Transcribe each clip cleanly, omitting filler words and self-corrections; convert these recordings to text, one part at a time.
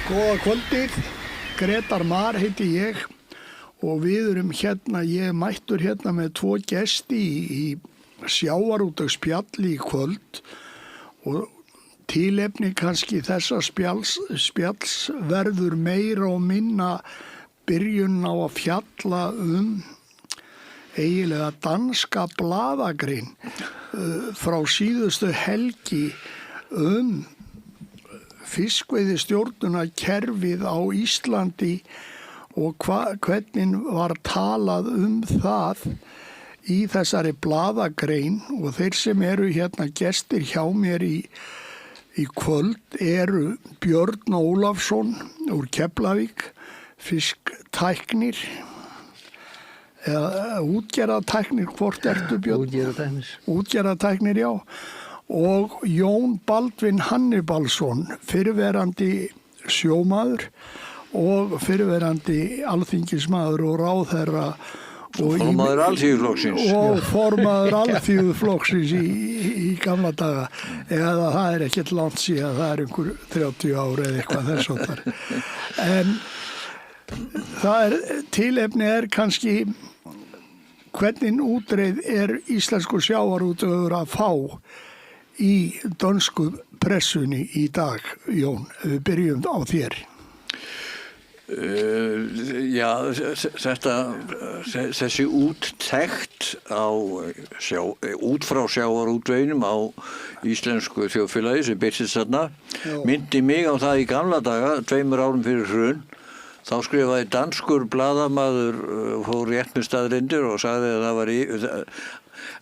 Góða kvöldið, Grétar Mar heiti ég og við erum hérna, ég mættur hérna með 2 gesti í sjávarútvegsspjalli í kvöld og tilefni kannski þessa spjalls verður meira og minna byrjun á að fjalla eiginlega danska blaðagrein frá síðustu helgi fiskveiðistjórnunarkerfið á Íslandi og hvernig var talað það í þessari blaðagrein og þeir sem eru hérna gestir hjá mér í kvöld eru Björn Ólafsson úr Keflavík, fisktæknir eða útgerðartæknir, hvort ertu Björn? Útgerðartæknir, já. Og Jón Baldvin Hannibalsson, fyrrverandi sjómaður og fyrrverandi alþingismaður og ráðherra formaður Alþýðuflokksins og formaður Alþýðuflokksins í gamla daga, eða það ekkert langt síðan, það einhver 30 ár eða eitthvað þess og þar. En það tilefni kannski hvernig útreið íslensku sjávarútvegur að fá í dönsku pressunni í dag, Jón, við byrjum á þér. Já, þessi úttekt út frá sjávarútveginum á íslensku þjóðfélagi sem birtist þarna myndi mig á það í gamla daga, 2 árum fyrir hrun. Þá skrifaði danskur blaðamaður fór rétt með staðreyndir og sagði að það var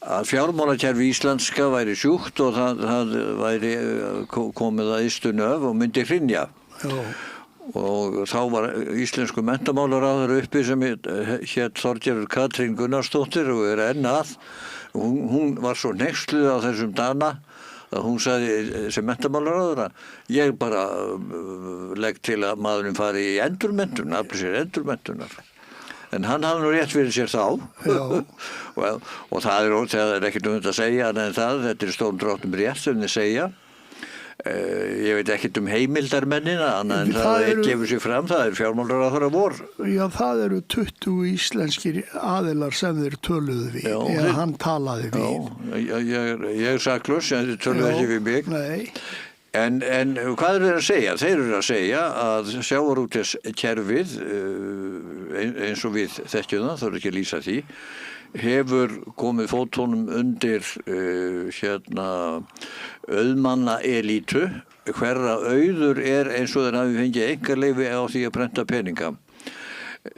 að fjármálakerfi íslenska væri sjúkt og það væri komið að ystu nöf og myndi hrynja. Og þá var íslensku menntamálaráðherra uppi sem hét Þorgerður Katrín Gunnarsdóttir og enn að. Hún var svo hneyksluð á þessum dana að hún sagði sem menntamálaráðherra, ég bara legg til að maðurinn fari í endurmenntun, afli sér endurmenntunar. En hann hafði nú rétt fyrir sér þá og það ekkert þetta að segja en þetta stórum dráttum rétt sem þið segja. Ég veit ekkert heimildarmennina annað en það gefur sér fram, það fjármálaráðherra vor. Já, það eru 20 íslenskir aðilar sem þeir töluðu við, eða hann talaði við. Já, ég saklaus, en þeir töluðu ekki við mig. Nei. En hvað eru þeir að segja? Þeir eru að segja að sjávarútvegskerfið, eins og við þekkjum það, þarf ekki að lýsa því, hefur komið fótunum undir auðmanna elítu. Hverra auður eins og þeir hafi fengið einkaleyfi á því að prenta peninga.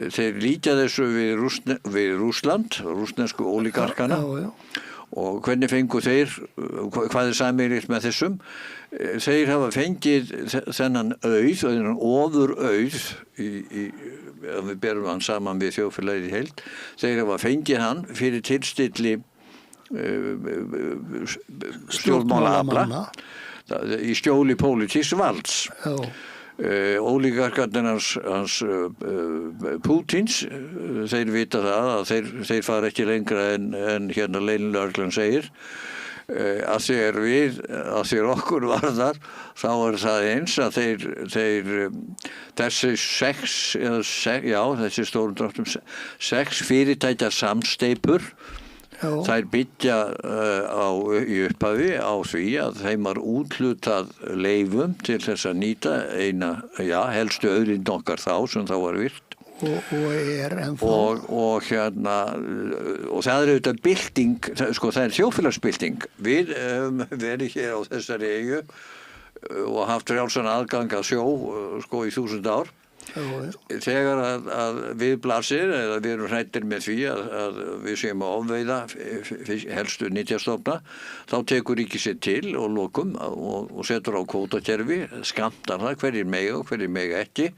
Þeir líkja þessu við Rússland, rússnesku ólígarkana. Og hvernig fengu þeir, hvað sameiginlegt með þessum? Þeir hafa fengið þennan auð, þennan ofurauð, ef við berum hann saman við þjóðfélagið í heild, þeir hafa fengið hann fyrir tilstilli stjórnmálaafla í skjóli pólitísks valds. Ólígarkarnir hans Pútins, þeir vita það að þeir fara ekki lengra en hérna leynilegarglan segir. Að því okkur varðar þá það eins að þessi þessi stórum dráttum 6 fyrirtækja samsteypur þær byggja í upphafi á því að þeim var úthlutað leyfum til þess að nýta helstu auðlind okkar þá sem þá var virt. Og það auðvitað bylting, það þjóðfélagsbylting. Við verið hér á þessari eyju og haft frjálsan aðgang að sjó í 1000 ár. Þegar að við blasir eða við erum hræddir með því að við séum að ofveiða helstu nytjastofna, þá tekur ríkið sér til og lokum og setur á kvótakerfi, skammtar það hverjir mega og hverjir mega ekki.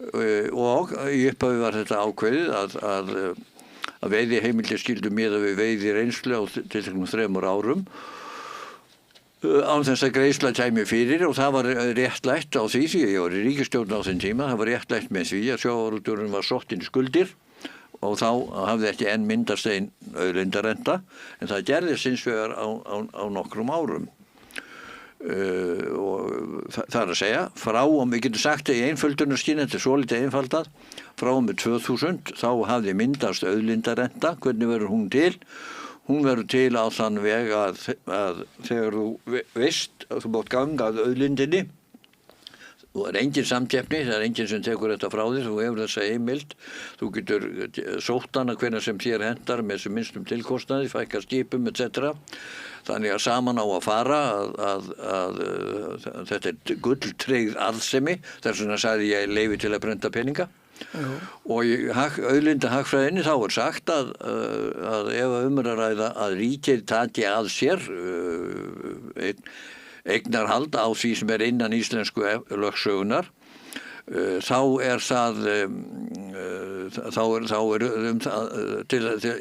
Og í upphafi var þetta ákveðið að veiði heimildir skyldu miða við veiði reynslu á til 3 árum án þess að greiðsla kæmi fyrir og það var réttlætt á því ég var í ríkisstjórn á þenn tíma, það var réttlætt með því að sjávarútvegurinn var sottinn skuldir og þá hafði ekki enn myndast ein auðlindarenta en það gerðist hins vegar á nokkrum árum. og það að segja, frá og við getum sagt í einföldunarskyn, þetta svolítið einfaldað, frá og með 2000 þá hafði myndast auðlindarenta, hvernig verður hún til? Hún verður til á þann veg að þegar þú veist að þú mátt ganga að auðlindinni, þú engin samkeppni, það engin sem tekur þetta frá þér, þú hefur þessa heimild, þú getur sótt hana hvenær sem þér hendar með sem minnstum tilkostnaði, fækka skipum, etc. Þannig að saman á að fara að þetta gulltryggð arðsemi, þess vegna sagði ég leyfi til að prenta peninga. Og í auðlindahagfræðinni þá sagt að ef umræða að ríkið taki að sér eignarhald á því sem innan íslensku lögsögunar, þá það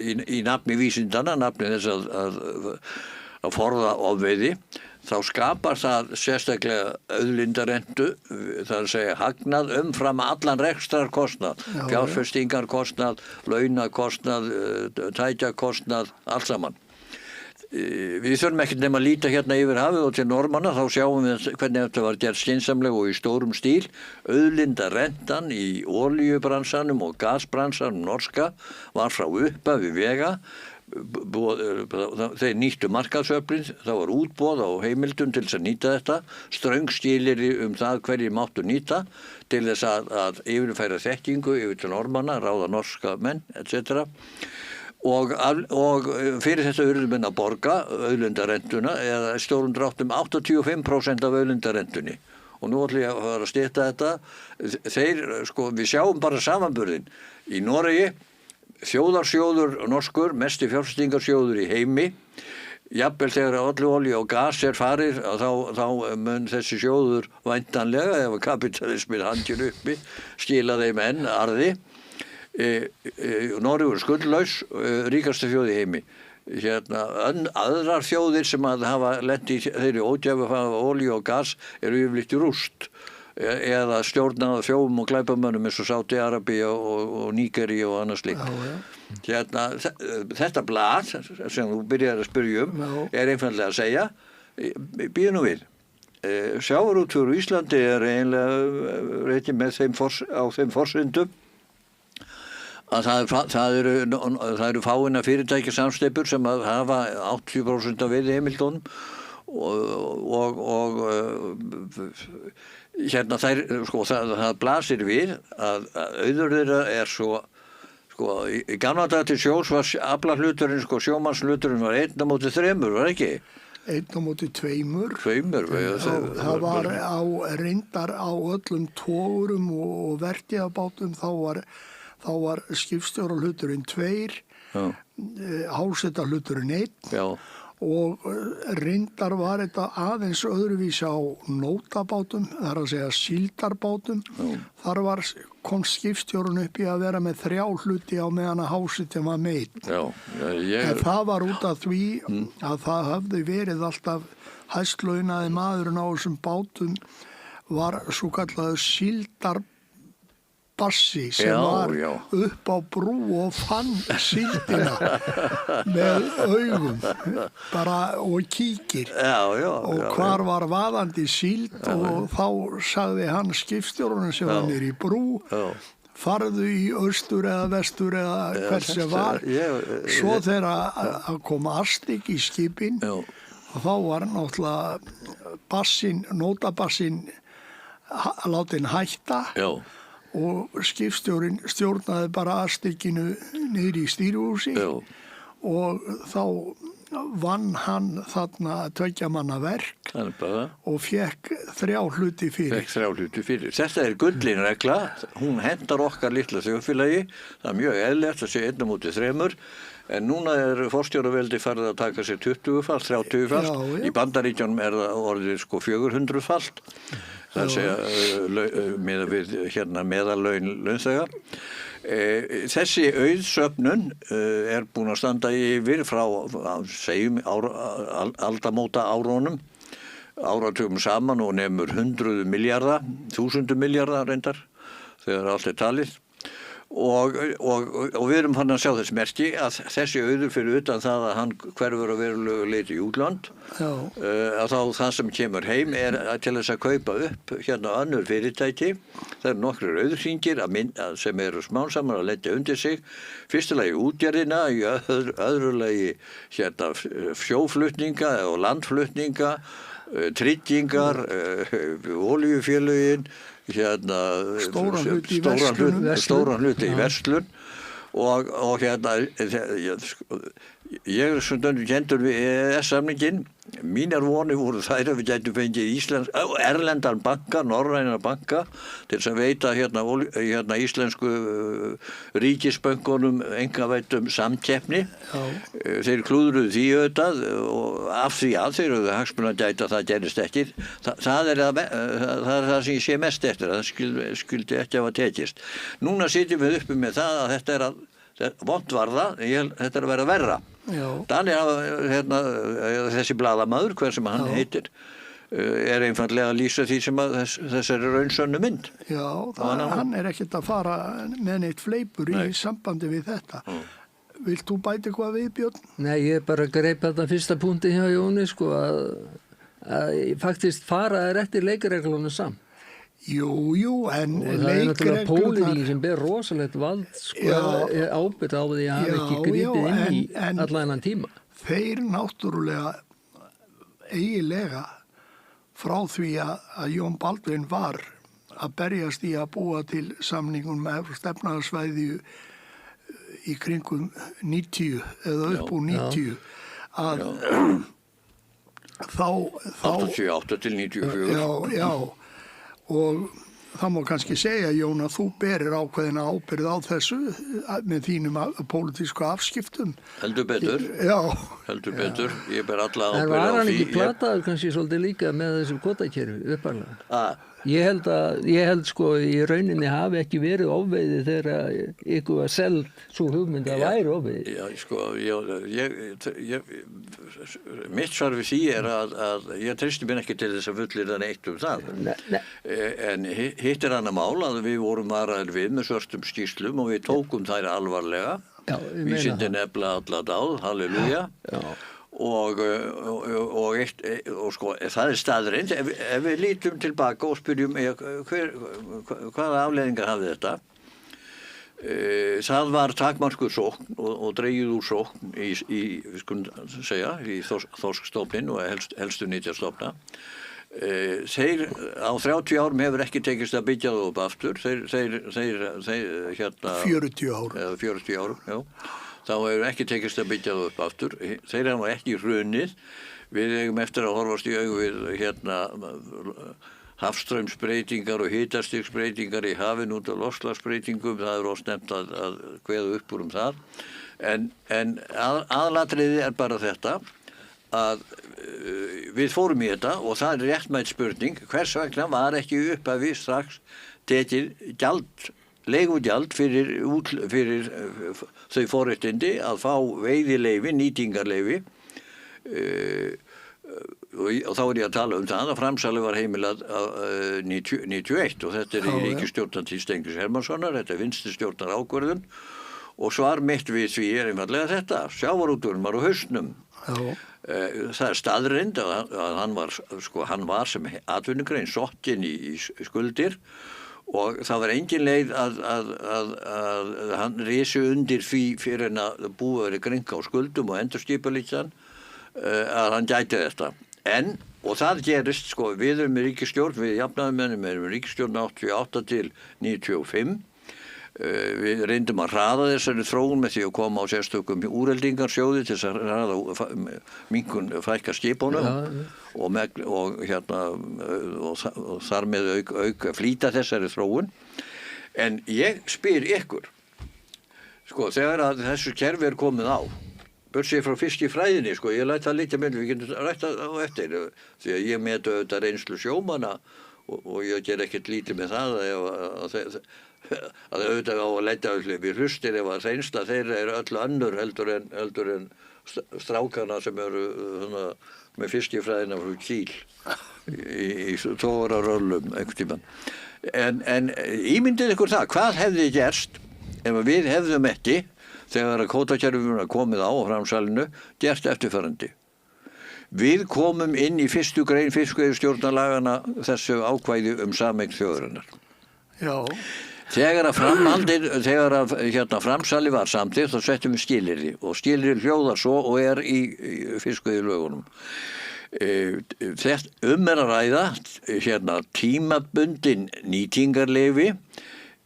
í nafni vísindana, nafni þess að forða ofveiði, þá skapar það sérstaklega auðlindarentu, það að segja hagnað umfram allan rekstrarkostnað, fjárfestingarkostnað, launakostnað, tækjakostnað, allt saman. Við þurfum ekkert nema að líta hérna yfir hafið og til Normanna, þá sjáum við hvernig þetta var gert skynsamlega og í stórum stíl. Auðlindarentan í olíubransanum og gasbransanum norska var frá upphafi vega. Þeir nýttu markaðsöflin, það var útboð á heimildum til þess að nýta þetta, ströng skilyrði það hverjir máttu nýta til þess að yfirfæra þekkingu yfir til Normanna, ráða norska menn, etc. Og fyrir þetta urðu menn að borga auðlindarentuna eða stórum dráttum 85% af auðlindarentunni. Og nú ætlum ég að fara að stytta þetta. Við sjáum bara samanburðin. Í Noregi, þjóðarsjóður norskur, mesti fjárfestingarsjóður í heimi. Jafnvel þegar olíu og gas farið, þá mun þessi sjóður væntanlega, ef kapitalismin handir uppi, skila þeim enn arði. Noregur skuldlaus, ríkasta þjóð í heimi. Aðrar þjóðir sem hafa lent í þeirri ógæfu af olíu og gas eru yfirleitt í rúst eða stjórnað af þjófum og glæpamönnum eins og Sádi-Arabía og Nígeríu og annað slíkt. Þetta blað sem þú byrjar að spyrja einfaldlega að segja, býðu nú við. Sjávarútvegur á Íslandi eiginlega rekið með á þeim forsendum að það eru fáinna fyrirtækjasamsteypur sem hafa 80% af veiðiheimildunum og hérna það blasir við að auður þeirra svo í gamla daga til sjós var aflahluturinn, sjómannshluturinn var 1/3, var ekki? 1/2. Það var reyndar á öllum togurum og vertíðabátum, þá var skipstjórahluturinn 2, hásetahluturinn 1 og reyndar var þetta aðeins öðruvísi á nótabátum, það að segja síldarbátum. Þar kom skipstjórun upp í að vera með 3 hluti á meðan að hásetin var með 1. En það var út af því að það hafði verið alltaf hæstlaunaði maðurinn á þessum bátum var svo kallaður síldarbátum. Bassi sem var upp á brú og fann síldina með augum og kíkir og hvar var vaðandi síld og þá sagði hann skipstjórunum sem var niður í brú, farðu í austur eða vestur eða hvert sem var. Svo þegar að koma astik í skipin og þá var náttúrulega nótabassin látin hætta og skipstjórinn stjórnaði bara astikinu niður í stýrihúsi og þá vann hann þarna 2 manna verk og fekk 3 hluti fyrir. Þetta gullinregla, hún hendar okkar litla þjóðfélagi, það mjög eðlilegt að sé 1/3, en núna forstjóraveldi farið að taka sér 20-falt, 30-falt, í Bandaríkjunum það orðið 400-falt. Það segja með við meðallaun launþega. Þessi auðsöfnun búin að standa yfir frá segjum aldamóta árunum, áratugum saman og nemur 100 milljarða, 1000 milljarða reyndar þegar allt talið. og við erum fann að sjá þess merki að þessi auður fyrir utan það að hann hverfur að verulegu leyti í útlönd, að þá það sem kemur heim til þess að kaupa upp hérna önnur fyrirtæki. Það eru nokkrir auðhringir sem eru smán saman að leggja undir sig. Fyrsta lagi útgerðina, í öðru lagi hérna sjóflutninga og landflutninga, tryggingar, olíufélögin, hérna stóran hluti í verslun og hérna ég stundum kendur við EES-samningin. Mínar vonir voru þær að við gætum fengið erlendan banka, norræna banka til þess að veita hérna íslensku ríkisbönkunum einkavæddum samkeppni. Þeir klúðruðu því auðvitað og af því að þeir eru hagsmuna að gæta það gerist ekki. Það er það sem ég sé mest eftir, að það skyldi ekki hafa tekist. Núna sitjum við uppi með það að þetta er vont var það, þetta er að vera verra. Danir þessi blaðamaður, hver sem hann heitir, einfaldlega að lýsa því sem að þessari raunsönnu mynd. Já, hann er ekkert að fara með neitt fleipur í sambandi við þetta. Vilt þú bæta eitthvað við, Björn? Nei, ég bara greip þetta fyrsta punkti hjá Jóni, sko, að faktist fara eftir leikreglunum samt. Jú, en og það er náttúrulega pólitíkin sem ber rosalegt vald, sko, ábyrgð á því að hafa ekki gripið inn í allan þennan tíma. Þeir náttúrulega eiginlega frá því að Jón Baldvin var að berjast í að búa til samningum með efnahagssvæði í kringum 90 eða upp úr 90 að þá 88 til 94. Já. Og það má kannski segja, Jón, að þú berir ákveðina ábyrgð á þessu með þínum pólitísku afskiptum. Heldur betur. Heldur betur. Ég ber alla ábyrgð á því. En var hann ekki plataður kannski svolítið líka með þessum kvotakerfi upparlega? Ég held sko í rauninni hafi ekki verið ofveiði þegar ykkur var seld svo hugmynd að væri ofveiði. Já, sko, mitt svar við því er að ég treysti mér ekki til þess að fullyrða neitt það. Nei. En hitt er annað mál að við vorum varaðir við með svörtum skýrslum og við tókum þær alvarlega. Vísindin efla alla dáð, halleluja. Já. Og sko, það er staðreind ef við lítum tilbaka og spyrjum hvaða afleiðingar hafði þetta. Það var takmarkuð sókn og dregið úr sókn í þorskstofnin og helstu nytjastofna. Þeir á 30 árum hefur ekki tekist að byggja það upp aftur. Þeir 40 ár. 40 árum, já. Þá hefur ekki tekist að byggja það upp aftur. Þeir hafa ekki hrunið. Við eigum eftir að horfast í augu við hafstraumsbreytingar og hitastigsbreytingar í hafinu út af loftslagsbreytingum. Það er ósnefnt að kveða upp úr það. En aðalatriði er bara þetta að við fórum í þetta og það er réttmætt spurning. Hvers vegna var ekki upphafi strax tekið leigugjald fyrir þau forréttindi að fá veiðileyfi, nýtingarleyfi og þá er ég að tala um það að framsalið var heimilað 91 og þetta er í ríkisstjórnartíð Steingríms Hermannssonar, þetta er vinstristjórnar ákvörðun og svar mitt við því er einfaldlega þetta, sjávarútvegurinn var á hausnum. Það er staðreynd að hann var sem atvinnugrein sokkinn í skuldir og það var engin leið að hann risi undir því fyrir en að búið verið gringa á skuldum og endurskipulíkjan að hann gæti þetta. Og það gerist, sko, við erum með ríkisstjórn, við jafnaðarmönnum erum með ríkisstjórn 88 til 95. Við reyndum að hraða þessari þróun með því að koma á sérstökum úreldingarsjóði til þess að hraða minkun fækka skipunum og þar með auk flýta þessari þróun. En ég spyr ykkur, sko, þegar að þessu kerfi er komið á, börsið frá fiskifræðinni, sko, ég læt það liggja með, við getum rætt á eftir, því að ég meti auðvitað reynslu sjómanna og ég ger ekkert lítið með það að auðvitað á að leggja við hlustir ef að reynsla þeirra er öll önnur heldur en strákana sem eru með fiskifræðina frá Kíl í tóra röllum einhvern tímann. En ímyndið ykkur það, hvað hefði gerst ef við hefðum ekki, þegar að kvótakerfið var komið á framsalinu, gert eftirfarandi. Við komum inn í 1. grein fiskveiðistjórnarlagana þessu ákvæði sameign þjóðarinnar. Já. Þegar að framsali var samþykkt, þá settum við skilyrði og skilyrði hljóðar svo og í fiskveiðilögunum. Er að ræða tímabundin nýtingarleyfi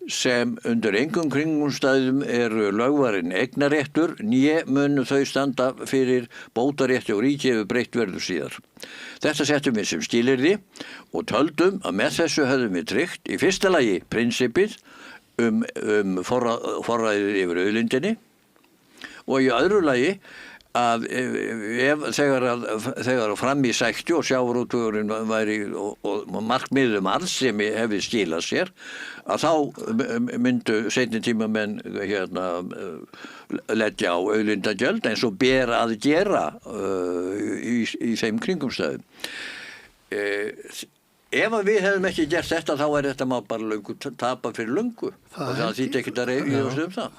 sem undir engum kringumstæðum eru lögvarinn eignaréttur né munu þau standa fyrir bótarétti og ríki ef breytt verður síðar. Þetta settum við sem skilyrði og töldum að með þessu höfðum við tryggt í fyrsta lagi prinsipið forræðið yfir auðlindinni og í öðru lagi að þegar fram í sækti og sjávarútvegurinn væri og markmiðum arð sem hefði skilað sér að þá myndu seinni tímamenn leggja á auðlindagjöld eins og ber að gera í þeim kringumstæðum. Ef að við hefðum ekki gert þetta þá þetta má bara löngu tapa fyrir löngu og það þýtti ekkert að reyfjast það.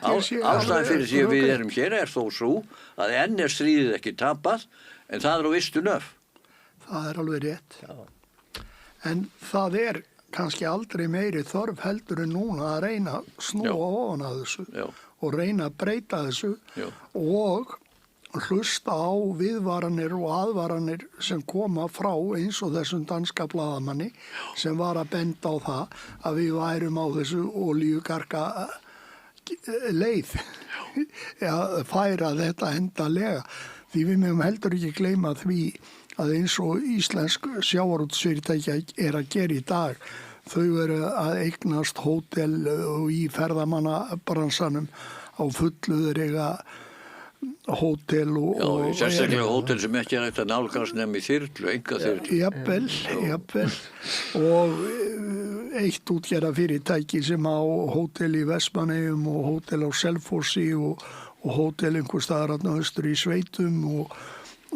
Ástæðan fyrir því að við erum hér þó svo að enn stríðið ekki tapað en það á vistu nöf. Það alveg rétt. Já. En það kannski aldrei meiri þörf heldur en núna að reyna að snúa ofan að þessu og reyna að breyta þessu og hlusta á viðvaranir og aðvaranir sem koma frá eins og þessum danska blaðamanni sem var að benda á það að við værum á þessu olíugarga leið að færa þetta endanlega. Því við megum heldur ekki gleyma því að eins og íslensk sjávarútvegsfyrirtæki að gera í dag, þau eru að eignast hótel og í ferðamannabransanum á fullu þeir hótel og sérstaklega hótel sem ekki hægt að nálgast nema í þyrlu, enga þyrlu. Jafnvel. Og eitt útgerðarfyrirtæki sem á hótel í Vestmannaeyjum og hótel á Selfossi og hótel einhvers staðar þarna austur í sveitum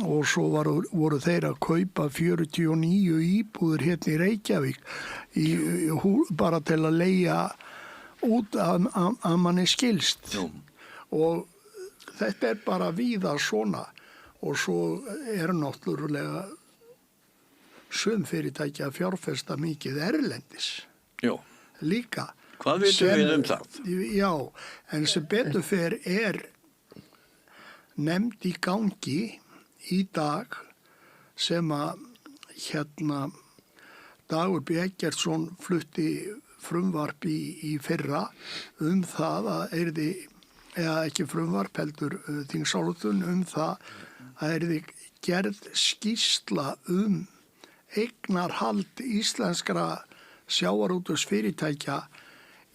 og svo voru þeir að kaupa 49 íbúðir hérna í Reykjavík bara til að leigja út að manni skilst. Og þetta bara víða svona og svo náttúrulega sum fyrirtæki að fjárfesta mikið erlendis. Já. Líka. Hvað vitum við það? Já, en sem betur fer nefnd í gangi í dag sem að Dagur B. Eggertsson flutti frumvarp í fyrra það að eða ekki frumvarp heldur þingsályktun það að gerð skýrsla eignarhald íslenskra sjávarútvegsfyrirtækja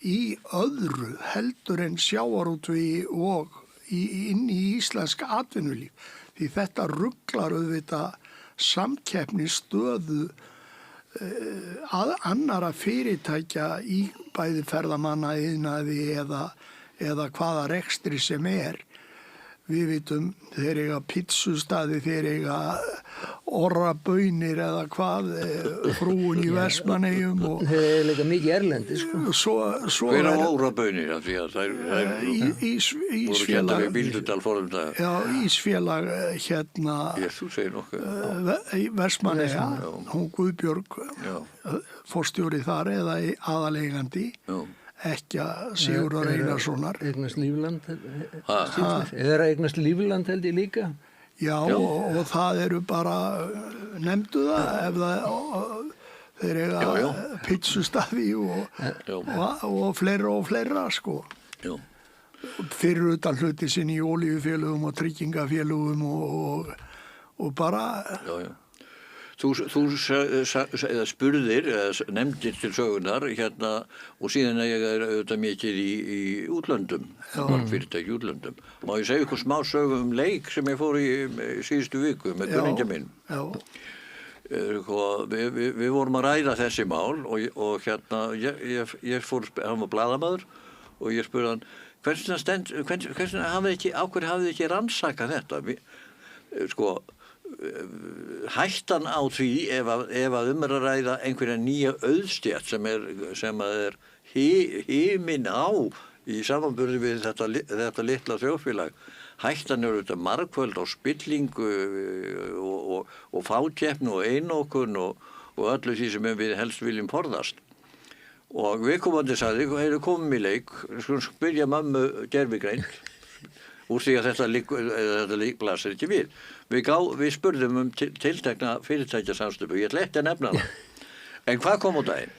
í öðru heldur en sjávarútvegi og inn í íslenska atvinnulíf. Því þetta ruglar auðvitað samkeppnisstöðu annarra fyrirtækja í bæði ferðamanna iðnaði eða hvaða rekstri sem Við vitum þeir eiga pítsustaði, þeir eiga orrabaunir eða hvað, frúin í Vestmannaeyjum. Þeir eiga líka mikið erlendi, sko. Hver á orrabaunir? Því að þær voru hérna við Bíldudal fórum það. Já, Ísfélag Þú segir nokkuð. Vestmannaeyja, hún Guðbjörg, forstjóri þar eða aðaleigandi. Ekki að Sigurður Einarssonar. Eignast Lífland. Eða eignast Lífland held ég líka. Já. Og það eru bara, nefndu það, ef þeir eiga pítsustaði og fleira, sko. Já. Fyrir utan hluti sinni í olíufélögum og tryggingafélögum og bara... Já. Þú spurðir, nefndir til sögunar og síðan ég auðvitað mikið í útlöndum, fyrirtæki í útlöndum. Má ég segja ykkur smá sögu leik sem ég fór í síðustu viku með kunningja minn. Við vorum að ræða þessi mál og ég fór, hann var blaðamaður og ég spurði hann, hvernig hafið ekki rannsakað þetta? Hættan á því ef að að ræða einhverja nýja auðstétt sem er himin á í samanburði við þetta litla þjóðfélag. Hættan auðvitað margföld á spillingu og fákeppni og einokun og öllu því sem við helst viljum forðast. Og viðkomandi sagði, komum í leik, spyrja mömmu gervigreind, úr því að þetta blasir ekki við. Við spurðum tiltekna fyrirtækjasamstöpu, ég ætla ekki að nefna það. En hvað kom á daginn?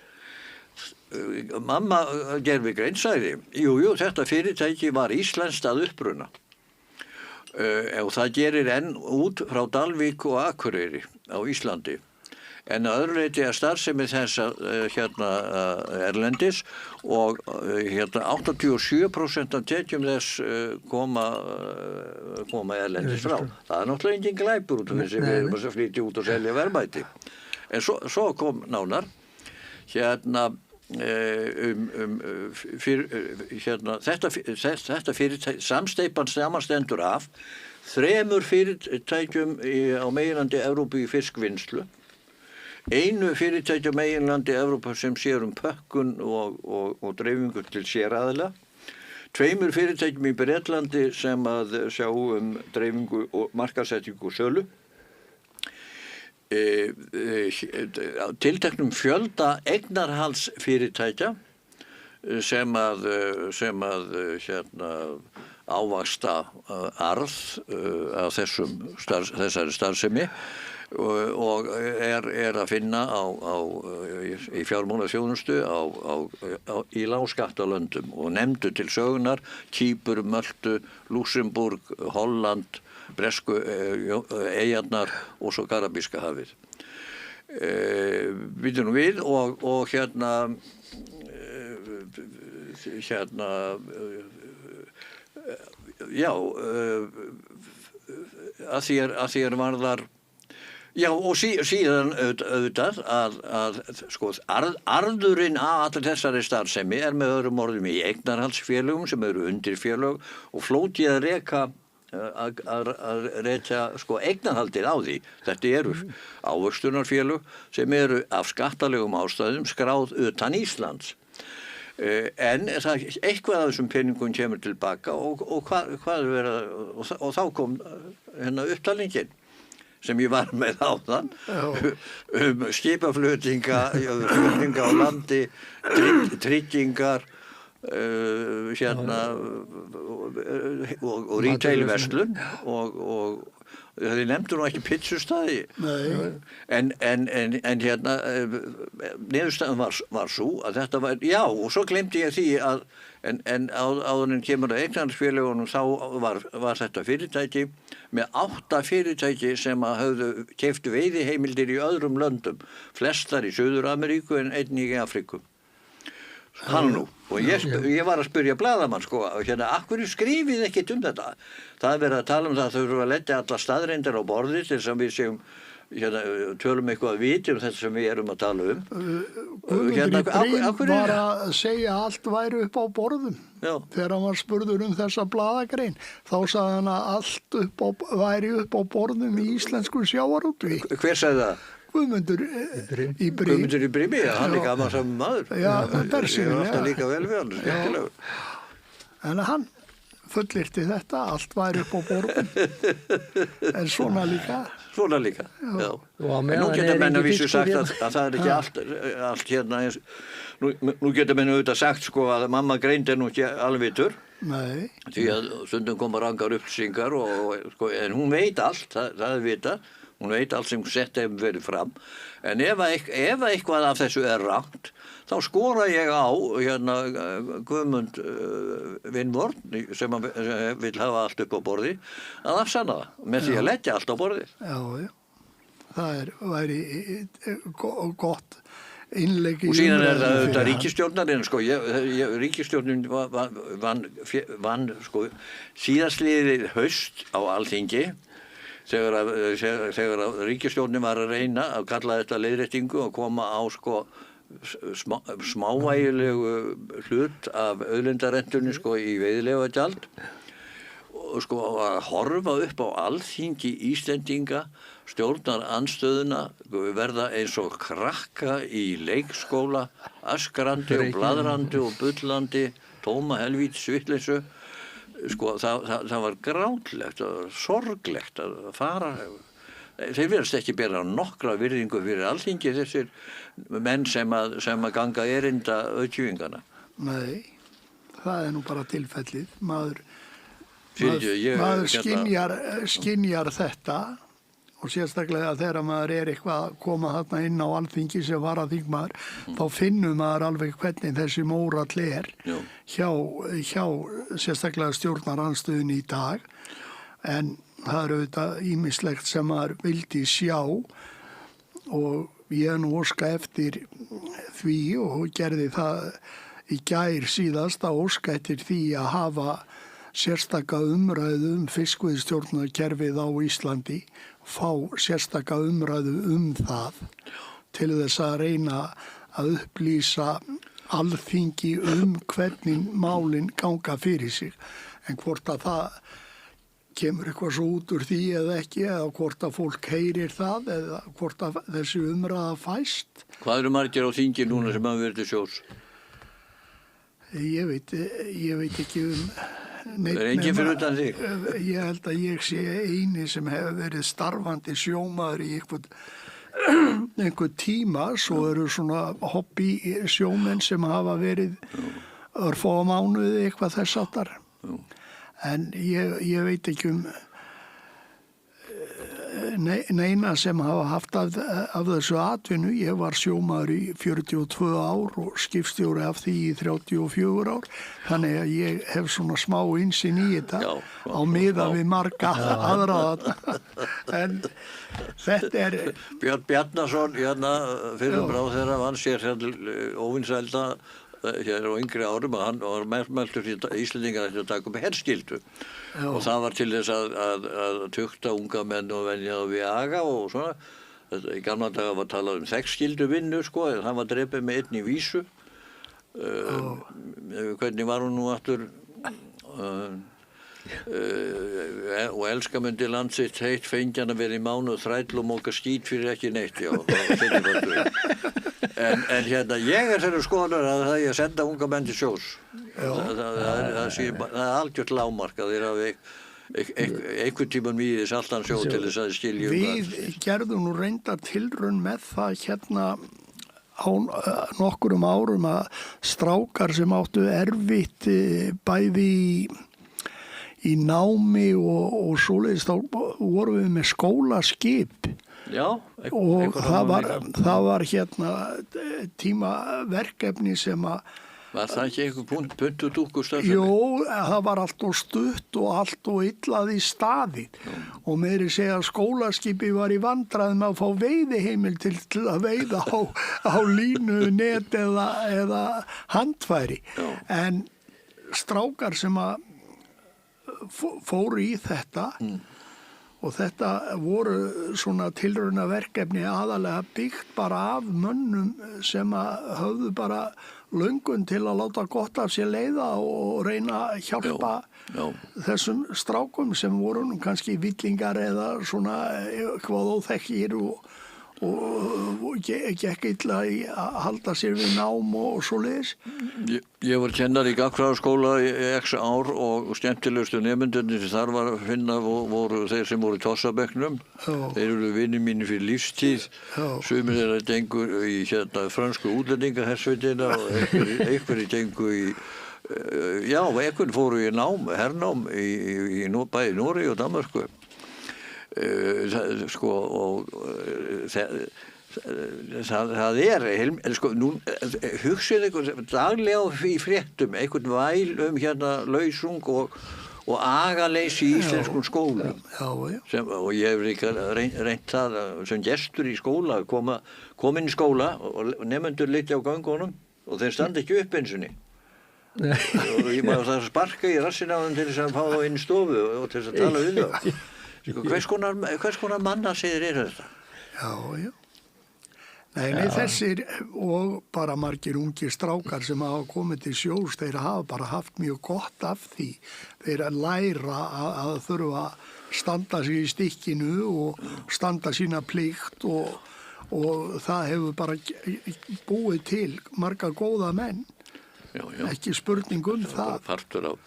Mamma gervigreind sagði, jú, þetta fyrirtæki var íslenskt að uppruna. Og það gerir enn út frá Dalvík og Akureyri á Íslandi. En að öðru leyti að starfsemi þessa erlendis og 87% af tekjum þess koma erlendis frá. Það er náttúrulega engin glæpur út af þessi við erum að flytja út og selja verðmæti. En svo kom nánar þetta fyrirtæki, samsteypan samanstendur af 3 fyrirtækjum á meginlandi Evrópu í fiskvinnslu, 1 fyrirtæki á meginlandi Evrópu sem sér pökkun og dreifingu til séraðila, 2 fyrirtækjum í Bretlandi sem að sjá dreifingu og markaðssetningu og sölu, tilteknum fjölda eignarhaldsfyrirtækja sem að ávaxta arð af þessari starfsemi og er að finna í fjármálaþjónustu í lágskattalöndum og nefndu til sögunar Kýpur, Möltu, Lúxemborg, Holland, Bresku eyjarnar og svo Karabíska hafið. Við og að því varðar. Já, og síðan auðvitað að sko, arðurinn af allir þessari starfsemi með öðrum orðum í eignarhaldsfélögum sem eru undirfélög og flókið að reka sko, eignarhaldið á því. Þetta eru ávöxtunarfélög sem eru af skattalegum ástæðum skráð utan Íslands. En eitthvað af þessum peningum kemur tilbaka og þá kom upptalningin sem ég var með áðan skipaflutninga á landi, tryggingar og retailverslun og þið nefndu nú ekki pizzustaði. En niðurstaðan var svo að þetta var, já, og svo glemdi ég því að en áður en kemur að eignarhaldsfélögunum þá var þetta fyrirtæki með 8 fyrirtæki sem að höfðu keyptu veiðiheimildir í öðrum löndum, flestar í Suður-Ameríku en einnig í Afríku. Hann nú. Og ég var að spyrja blaðamann, sko, af hverju skrifið ekkert þetta? Það er verið að tala það að þau þurfa að leggja alla staðreyndir á borði til þess að við séum, tölum eitthvað að viti þetta sem við erum að tala Guðmundur Brím var að segja að allt væri upp á borðum. Já. Þegar hann var spurður þessa blaðagrein, þá sagði hann að allt væri upp á borðum í íslensku sjávarútvegi. Hver sagði það? Guðmundur í Brím. Guðmundur í Brím, já, hann er gaman saman maður. Já, bersýnilega. Ég var alltaf líka vel við hann, skemmtilegur. En hann fullyrti þetta, allt væri upp á borðum. En svona líka. Svona líka, já. En nú geta menn að vísu sagt að það er ekki allt hérna eins. Nú geta menn auðvitað sagt, sko, að mamma greindi nú ekki alvitur. Nei. Því að stundum koma rangar upplýsingar sko, en hún veit allt, það er vitað. Hún veit allt sem sett hefur verið fram. En ef eitthvað af þessu er rangt, þá skora ég á Guðmund Vinnvorn sem vil hafa allt upp á borði að afsanna það með því að leggja allt á borði. Já. Það væri gott innlegg í umræðu. Og síðan er það auðvitað ríkisstjórnarinn, sko, ríkisstjórnin vann sko, síðastliðið haust á Alþingi þegar ríkisstjórnin var að reyna að kalla þetta leiðréttingu og koma á sko smávægilegu hlut af auðlindarentunni sko í veiðilegagjald og sko að horfa upp á Alþingi Íslendinga stjórnarandstöðuna verða eins og krakka í leikskóla, askrandi og bladrandi og bullandi tóma helvítis vitleysu, sko, það var grátlegt og sorglegt að fara. Þeir verðast ekki bera nokkra virðingu fyrir Alþingi, þessir menn sem að ganga erinda auðkjúingana. Nei, það nú bara tilfellið. Maður skynjar þetta og sérstaklega þegar maður eitthvað að koma þarna inn á Alþingi sem varaþingmaður, þá finnur maður alveg hvernig þessi mórall hjá sérstaklega stjórnarandstöðunni í dag, en það auðvitað ýmislegt sem maður vildi sjá og ég nú óska eftir því og gerði það í gær síðast að óska eftir því að hafa sérstaka umræðu fiskveiðistjórnarkerfið á Íslandi, fá sérstaka umræðu það til þess að reyna að upplýsa Alþingi hvernig málin ganga fyrir sig, en hvort að það kemur eitthvað svo út úr því eða ekki, eða hvort að fólk heyrir það eða hvort að þessi umræða fæst. Hvað margir á þingi núna sem hafa verið til sjós? Ég veit ekki enginn fyrir utan þig? Ég held að ég sé eini sem hefur verið starfandi sjómaður í einhver tíma, svo eru svona hobby sjómenn sem hafa verið örfá mánuði eitthvað þess áttar. En ég veit ekki neina sem hafa haft af þessu atvinnu. Ég var sjómaður í 42 ár og skipstjóri af því í 34 ár. Þannig að ég hef svona smá innsýn í þetta á miðað við marga aðra. En þetta Björn Bjarnason, fyrir ráðherra, vann sér óvinsælda hér á yngri árum að hann var meðmæltur í Íslendingar að taka upp herskyldu og það var til þess að tukta unga menn og venja á við aga og svona. Í gamla daga var talað þekkskyldu vinnu, sko, en hann var drepið með einn í vísu. Hvernig var hún nú aftur? Og elskamundi land sitt heitt fengjan að vera í mánuð þræll og móka skít fyrir ekki neitt, En ég þeirra skoðunar að það ég senda unga menn til sjós. Það er algjört lágmark að þeir hafi einhvern tímann víðis alltaf sjó til þess að skilja Við gerðum nú reyndar tilraun með það á nokkurum árum að strákar sem áttu erfitt bæði í námi og svoleiðis, þá vorum við með skólaskip. Og það var tímaverkefni sem að Var það ekki einhver puntudúkkustarfsemi? Jú, það var allt og stutt og allt og illað í staði og meiri segja að skólaskipi var í vandræðum að fá veiðiheimil til að veiða á línu, net eða handfæri. En strákar sem að fóru í þetta og þetta voru svona tilraunaverkefni aðalega byggt bara af mönnum sem að höfðu bara löngun til að láta gott af sér leiða og reyna að hjálpa þessum strákum sem voru nú kannski villingar eða svona hvað óþekkir og gekk illa í að halda sér við nám og svoleiðis. Ég var kennari í gagnfræðaskóla í x ár og skemmtilegustu nemendurnir sem þar var að finna voru þeir sem voru í Tossabekknum. Þeir eru vinir mínir fyrir lífstíð. Sumir þeirra gengur í frönsku útlendingahersveitina og einhverjir gengu í einhverjir fóru í hernám í bæði Noregi og Danmörku. Það hugsið einhvern daglega í fréttum einhvern væl lausung og agaleysi í íslenskum skólum og ég hef líka reynt það sem gestur í skóla kom inn í skóla og nemendur litja á göngunum og þeir standa ekki upp einsinni og ég maður það sparka í rassinn á þeim til þess að fá þá inn í stofu og til þess að tala við þá. Hvers konar mannasiðir þetta? Já. Nei, þessir og bara margir ungir strákar sem hafa komið til sjós, þeir hafa bara haft mjög gott af því. Þeir að læra að þurfa að standa sig í stikkinu og standa sína plikt og það hefur bara búið til marga góða menn ekki spurningum það. Partur af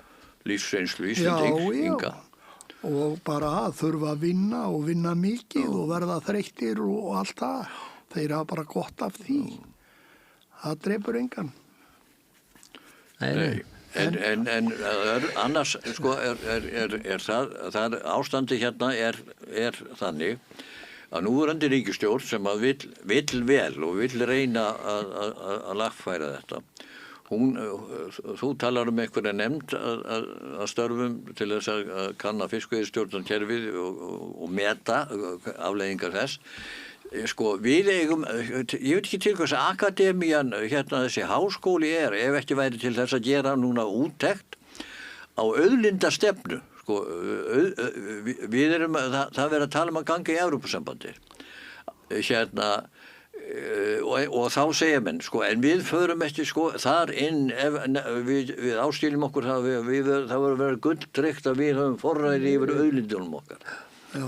lífsreynslu Íslendinga. Og bara að þurfa að vinna og vinna mikið og verða þreyttir og allt það. Þeir hafa bara gott af því. Það drepur engan. Nei. En annars sko það ástandi hérna er þannig að núverandi ríkisstjórn sem að vill vel og vill reyna að lagfæra þetta. Þú talar einhverja nefnd að störfum til þess að kanna fiskveiðistjórnarkerfið og meta afleiðingar þess. Sko, við eigum, ég veit ekki til hvers að akademían, hérna þessi háskóli ef ekki væri til þess að gera núna úttekt á auðlindastefnu. Sko, við erum, það verið að tala um að ganga í Evrópusambandi. Hérna, og þá segja menn, sko, en við förum ekki, sko, þar inn, við ástýlum okkur, það verður að vera gulltryggt að við höfum forræði yfir auðlindunum okkar. Já,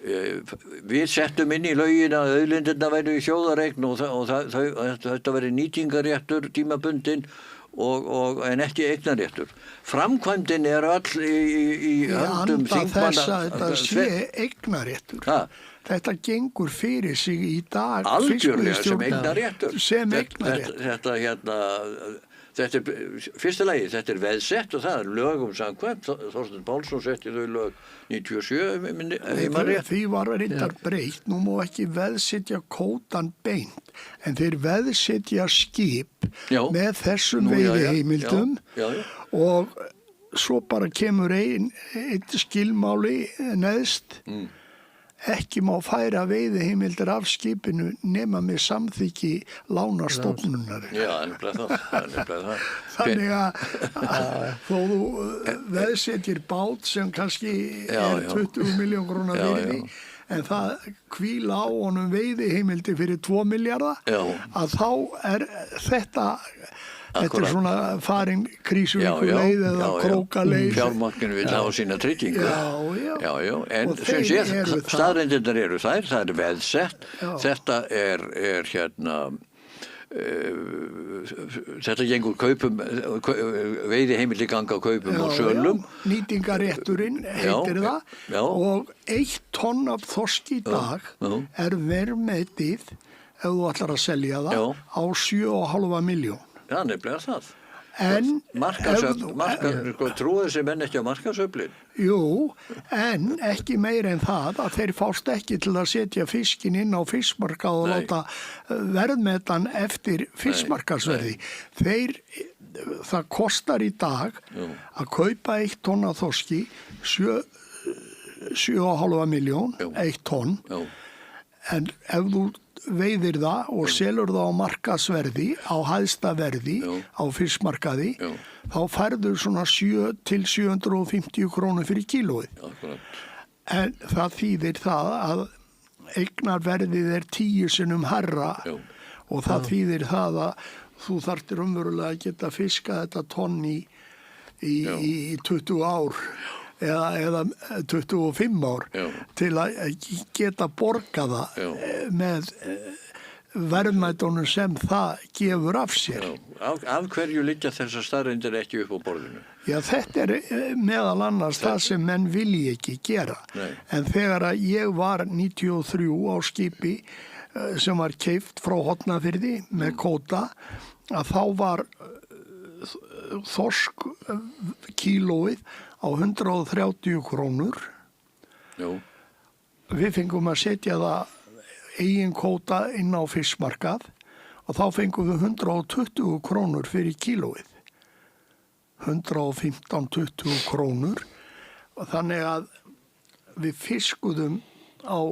Við settum inn í lögin að auðlindirna væru í þjóðareign og þetta væri nýtingaréttur tímabundinn en ekki eignarréttur. Framkvæmdin öll í höndum þingmanna. Þess að þetta sé eignarréttur. Þetta gengur fyrir sig í dag. Algjörlega sem eignarréttur. Þetta fyrsta lagi, þetta veðsett og það lög samkvæmt. Þorsteinn Pálsson setti þau lög 97. Því var reyndar breytt. Nú má ekki veðsetja kvótan beint, en þeir veðsetja skip með þessum veiðiheimildum og svo bara kemur einn skilmáli neðst. Ekki má færa veiðiheimildir af skipinu nema með samþykki lánastofnunar. Já, nefnilega það. Þannig að þó þú veðsetjir bát sem kannski 20 milljón króna virði, en það hvíla á honum veiðiheimildi fyrir 2 milljarða, að þá þetta er svona farin Krísuvíkurleið eða Krókaleið. Fjármagninu vill hafa sína tryggingu. Já. En sem sé, staðreyndirnar eru þær, það er veðsett. Þetta er hérna, þetta gengur kaupum, veiðiheimildi ganga á kaupum og sölum. Nýtingarétturinn heitir það og 1 tonn af þorski í dag er verðmetið, ef þú ætlar að selja það, á 7,5 milljón. Já, nefnilega það. En trúið þessi menn ekki á markaðsöflin? Jú, en ekki meir en það að þeir fást ekki til að setja fiskin inn á fiskmarkað og láta verðmetan eftir fiskmarkaðsverði. Það kostar í dag að kaupa 1 tonn af þorski 7,5 milljón, 1 tonn, en ef þú veiðir það og selur það á markaðsverði, á hæsta verði, á fiskmarkaði, þá færður svona 7 til 750 krónur fyrir kílóið. En það þýðir það að eignarverðið er 10 sinnum hærra og það þýðir það að þú þarftir umverulega að geta fiskað þetta tonn í 20 ár. Eða 25 ár til að geta borgaða með verðmætunum sem það gefur af sér. Af hverju liggja þessar staðreyndir ekki upp á borðinu? Já, þetta er meðal annars það sem menn vilji ekki gera. En þegar að ég var 93 á skipi sem var keypt frá Hornafirði með kvóta, að þá var þorsk kílóið á 130 krónur. Við fengum að setja það eigin kvóta inn á fiskmarkað og þá fengum við 120 krónur fyrir kílóið. 115-20 krónur og þannig að við fiskuðum á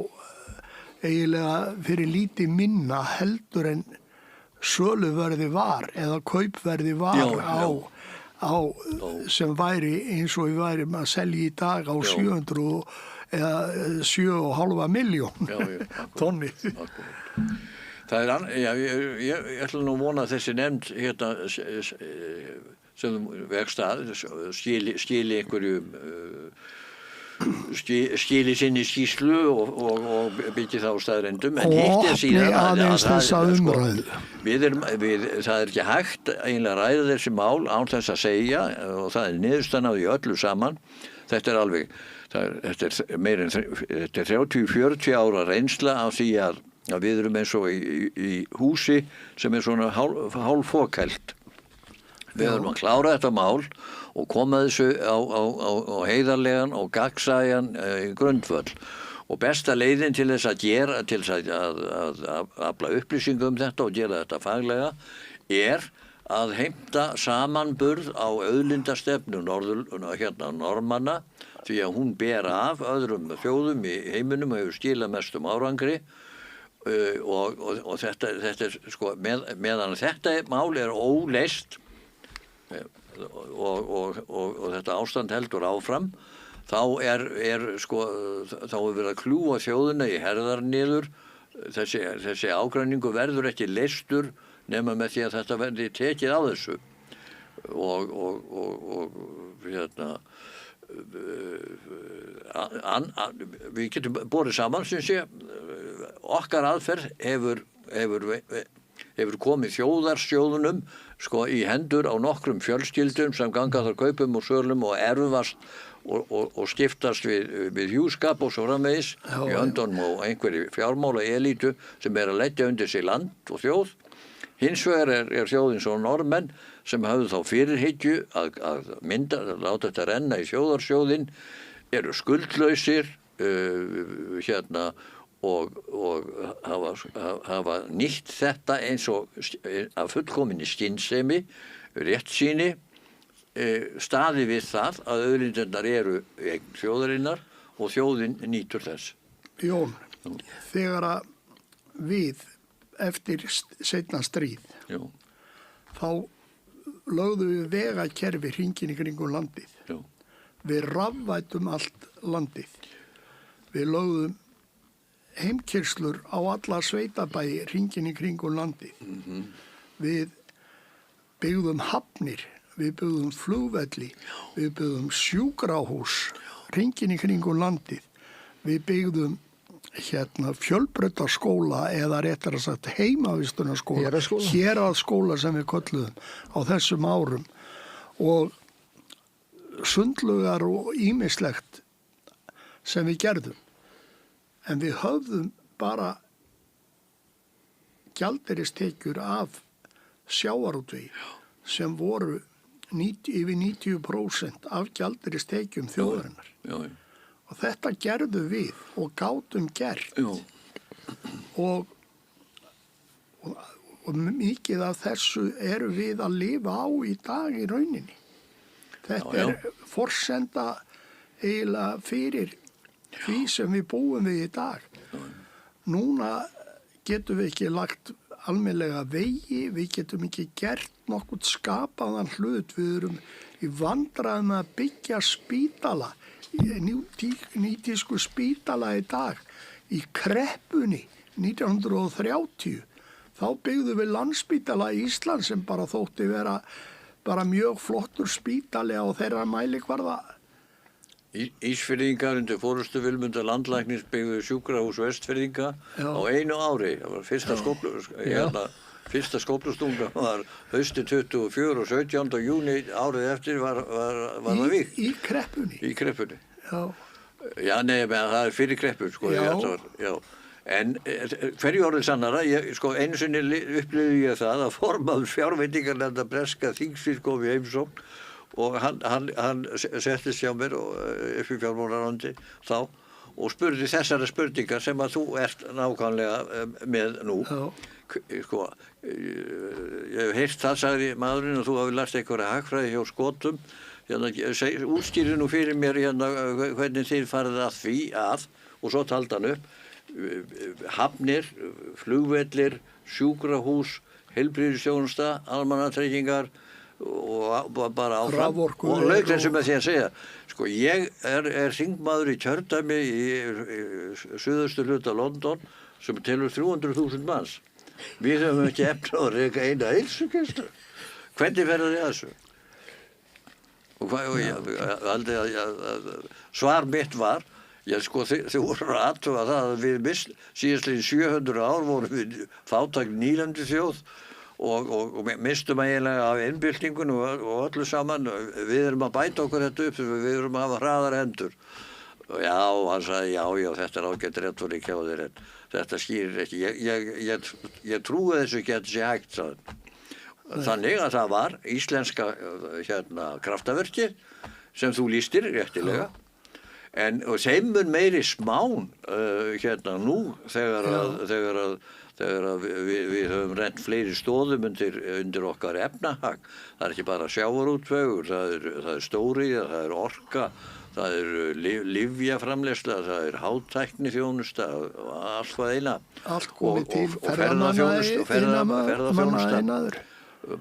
eiginlega fyrir lítið minna heldur en söluverði var eða kaupverði var á sem væri eins og við værim að selja í dag á 700 eða 7,5 milljón tonni. Það ég ætla nú að vona að þessi nefnd hérna sem vegstað skili einhverju skili sinni skýrslu og byggi þá staðreyndum, en hitt síðan aðeins þessa umræðu. Það ekki hægt eiginlega að ræða þessi mál án þess að segja, og það niðurstaðan á því öllu saman. Þetta alveg, þetta er 30-40 ára reynsla af því að við erum eins og í húsi sem svona hálffókælt. Við erum að klára þetta mál og koma þessu á heiðarlegan og gagnsæjan grundvöll. Og besta leiðin til þess að gera, til þess að afla upplýsingum þetta og gera þetta faglega, að heimta samanburð á auðlindastefnu Normanna, því að hún ber af öðrum þjóðum í heiminum og hefur skilað mestum árangri. Og þetta sko, meðan þetta mál óleyst, og þetta ástand heldur áfram, þá sko, þá verið að kljúfa þjóðina í herðar niður. Þessi ágreiningur verður ekki leystur nema með því að þetta verði tekið á þessu. Við getum borið saman, syns ég. Okkar aðferð hefur komið þjóðarsjóðunum sko í hendur á nokkrum fjölskyldum sem ganga þar kaupum og sölum og erfast og skiptast við hjúskap og svo framvegis í höndunum og einhverju fjármála elítu sem að leggja undir sig land og þjóð. Hins vegar þjóðin svo Norðmenn sem hafðu þá fyrirhyggju að láta þetta renna í þjóðarsjóðin, eru skuldlausir og hafa nýtt þetta eins og af fullkominni skynsemi, réttsýni, staði við það að auðlindirnar eru eign þjóðarinnar og þjóðin nýtur þess. Jón, þegar að við eftir seinna stríð, þá lögðum við vegakerfi hringinn í kringum landið. Við rafvæddum allt landið. Við lögðum heimkyrslur á alla sveitabæi hringinn í kringum landið. Við byggðum hafnir, við byggðum flugvelli, við byggðum sjúkrahús hringinn í kringum landið. Við byggðum fjölbrautaskóla eða réttar að sagt heimavistunarskóla, héraðsskóla sem við kölluðum á þessum árum, og sundlugar og ýmislegt sem við gerðum. En við höfðum bara gjaldeyristekjur af sjávarútvegi sem voru yfir 90% af gjaldeyristekjum þjóðarinnar. Og þetta gerðum við og gátum gert. Og mikið af þessu erum við að lifa á í dag í rauninni. Þetta forsenda eiginlega fyrir því sem við búum við í dag. Núna getum við ekki lagt almennilega vegi, við getum ekki gert nokkuð skapaðan hlut. Við erum í vandræðum að byggja spítala, nýtísku spítala í dag. Í kreppunni 1930 þá byggðum við Landspítala í Ísland sem bara þótti vera bara mjög flottur spítali á þeirra mælikvarða. Ísfirðingar undir forystu Vilmundar landlæknis byggðu sjúkrahús Vestfirðinga á einu ári. Það var fyrsta skóflustunga var hausti 24 og 17. júni árið eftir var það vígt. Í kreppunni. Í kreppunni. Já, nei, menn það fyrir kreppu, sko. En hverju orðið sannara, einu sinni upplifði ég það að formaður fjárveitingarnefndar breska þingsins kom í heimsókn og hann settist hjá mér upp í fjármálaráðuneyti þá og spurði þessara spurningar sem að þú ert nákvæmlega með nú. Ég hef heyrt það, sagði maðurinn, og þú hafi lært einhverja hagfræði hjá Skotum. Útskýrðu nú fyrir mér hvernig þið farið að því og svo taldi hann upp hafnir, flugvellir, sjúkrahús, heilbrigðisþjónusta, almannatryggingar og bara áfram og lauk þessu með því að segja ég er þingmaður í kjördæmi í suðaustur hluta London sem telur 300.000 manns. Við höfum ekki efni að reka eina heilsugæslu. Hvernig verður þið að þessu? Svar mitt var, þið voru að athuga það að við síðastliðin 700 ár vorum við fátæk nýlendu þjóð og mistum eiginlega af innbyltingun og öllu saman. Við erum að bæta okkur þetta upp, við erum að hafa hraðar hendur. Já, hann sagði, já, þetta ágætt rétt voru ekki á þér, en þetta skýrir ekki. Ég trúi þessu ekki að þetta sé hægt, sagði. Þannig að það var íslenska kraftaverki sem þú lýstir réttilega, og þeim mun meiri smán nú þegar að við höfum rent fleiri stóðum undir okkar efnahag. Það er ekki bara sjávarútvegur, það er stóriðja, það er orka, það er lyfjaframleiðsla, það er hátækniþjónusta og allt hvað eina. Allt komið til ferðaþjónusta.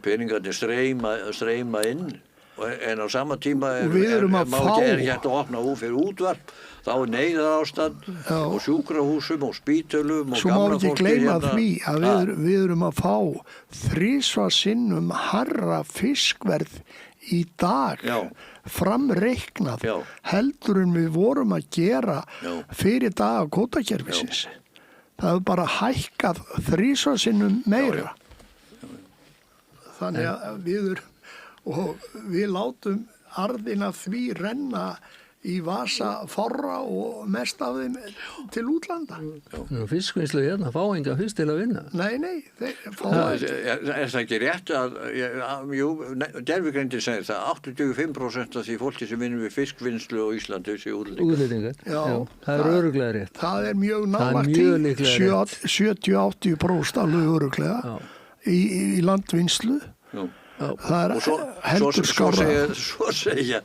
Peningarnir streyma inn, en á sama tíma er ekki hægt að opna fyrir útvarp. Þá er neyðarástand og sjúkrahúsum og spítölum og gamla fólki. Svo má ekki gleyma því að við erum að fá 3 sinnum hærra fiskverð í dag, framreiknað, heldur en við vorum að gera fyrir dag á kvótakerfisins. Það hefur bara hækkað 3 sinnum meira. Þannig að við látum arðinn af því renna í vasa forra og mest af þeim til útlanda. Fiskvinnslu fá enga fisk til að vinna. Nei, þeir fá Er það ekki rétt að, Derfigreindin segir það, 85% af því fólki sem vinnur við fiskvinnslu á Íslandi sé útlendingar. Já, það er örugglega rétt. Það er mjög nálægt til 70-80% alveg örugglega í landvinnslu. Það er heldur skárra. Svo segja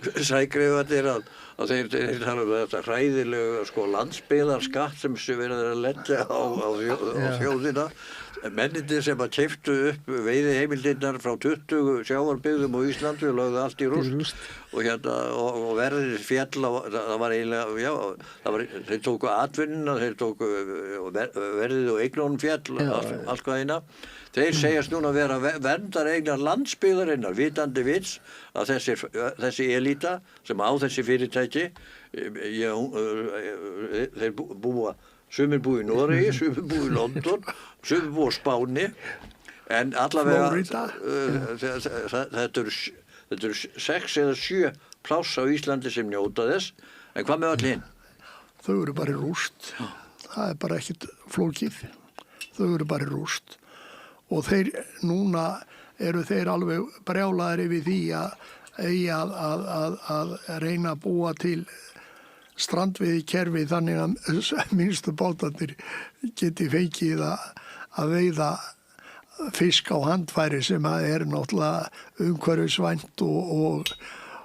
sægreifarnir að þeir tala þetta hræðilega landsbyggðarskatt sem verður að leggja á þjóðina. Mennirnir sem að keyptu upp veiðiheimildirnar frá 20 sjávarbyggðum á Íslandi og lögðu allt í rúst og verðið fjall það var eiginlega, þeir tóku atvinnuna, þeir tóku verðið og eignunum fjall, allt hvað eina. Þeir segjast núna að vera verndar eignar landsbyggðarinnar, vitandi vits að þessi elíta sem á þessi fyrirtæki, þeir búa, sumir búa í Noregi, sumir búa í London, sumir búa á Spáni, en allavega þetta eru 6 eða 7 pláss á Íslandi sem njóta þess, en hvað með öll hinn? Þau eru bara í rúst, það er bara ekkert flókið, þau eru bara í rúst. Og núna eru þeir alveg brjálaðir yfir því að reyna að búa til strandveiði kerfi þannig að minnstu bátarnir geti fengið að veiða fisk á handfæri sem er náttúrulega umhverfisvænt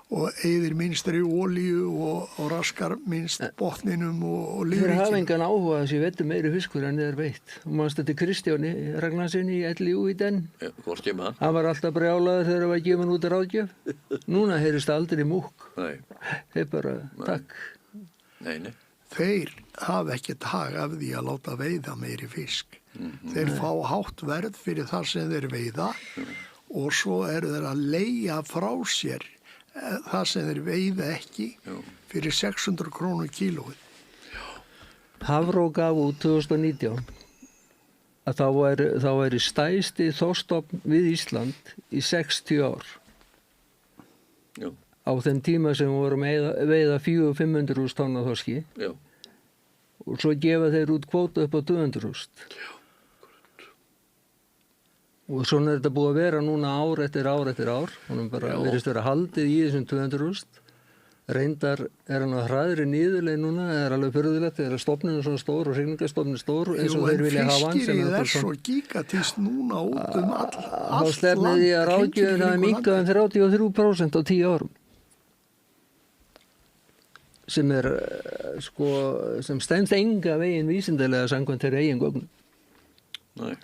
og eyðir minnstri olíu og raskar minnst botninum og lífríki. Þeir hafa engan áhuga þessi veittu meiri fiskur en þeir veit. Og mannst þetta Kristjáni Ragnarssoni í LIU í den. Hvort ég maður. Hann var alltaf brjálaður þegar það var gefin út ráðgjöf. Núna heyrist aldrei múkk. Nei. Þeir bara, takk. Nei. Þeir hafa ekkert hag af því að láta veiða meiri fisk. Þeir fá hátt verð fyrir það sem þeir veiða og svo eru þeir að leigja frá sér það sem þeir veiða ekki fyrir 600 krónur kílóið. Hafró gaf út 2019 að þá væri stærsti þorskstofn við Ísland í 60 ár. Já. Á þeim tíma sem vorum veiða 400-500 tonn af þorski. Já. Og svo gefa þeir út kvóta upp á 200.000. Já. Og svona er þetta búið að vera núna ár eftir ár. Hún bara verið vera haldið í þessum 200.000. Reyndar er hann að hraðri niðurleið núna, það er alveg furðulegt þegar stofninn er svona stór og hrygningarstofninn er stór eins og þeir vilja hafa hann. Fiskirið er svo gigatist núna út allt land. Þá stefnir því að ráðgjöfin hafi minnkað 33% á 10 árum. Sem er sem stenst enga veginn vísindalega samkvæmt þeirra eigin gögnum. Nei.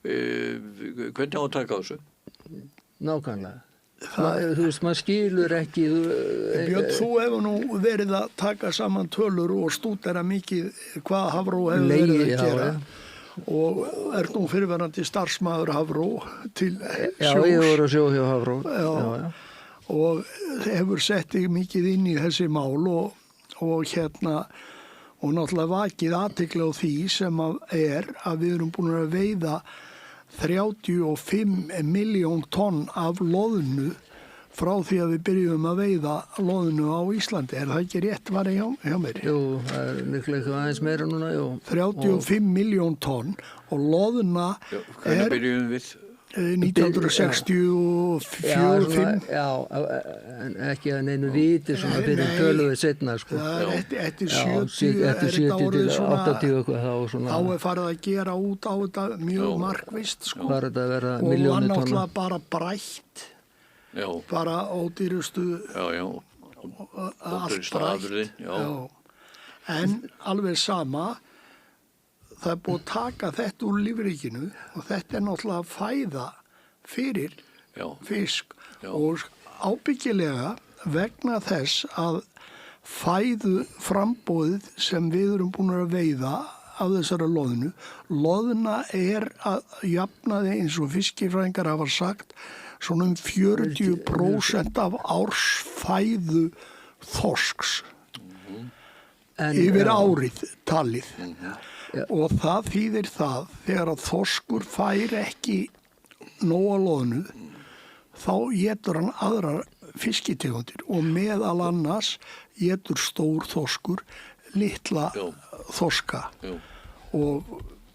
Hvernig á að taka á þessu? Nákvæmlega. Þú veist, maður skilur ekki. Björn, þú hefur nú verið að taka saman tölur og stúdera mikið hvað Hafró hefur verið að gera. og nú fyrirverandi starfsmaður Hafró til Já, ég voru að sjó hjá Hafró. Já. Og hefur sett mikið inn í þessi mál og náttúrulega vakið athygli á því sem að við erum búin að veiða 35 milljón tonn af loðnu frá því að við byrjum að veiða loðnu á Íslandi. Það ekki rétt var hjá mér? Jú, það líklega aðeins meira núna, jú. 35 milljón tonn og loðna hvernig byrjum við? 1964-5. Já, en ekki að neinu viti svona fyrir töluðu setna, sko. Eftir 70 til 80 eitthvað þá svona. Þá farið að gera út á þetta mjög markvisst, sko. Var þetta að vera milljónir tonna. Og var náttúrulega bara brætt. Já. Bara ódýrustu allt brætt. En alveg sama, það búið að taka þetta úr lífríkinu og þetta náttúrulega fæða fyrir fisk og ábyggilega vegna þess að fæðu frambóðið sem við erum búin að veiða af þessari loðnu. Loðna að jafnaði eins og fiskifræðingar hafa sagt svona 40% af ársfæðu þorsks yfir árið talið. Og það þýðir það þegar að þorskur fær ekki nóga loðnu þá étur hann aðrar fiskitegundir og meðal annars étur stór þorskur litla þorska. Og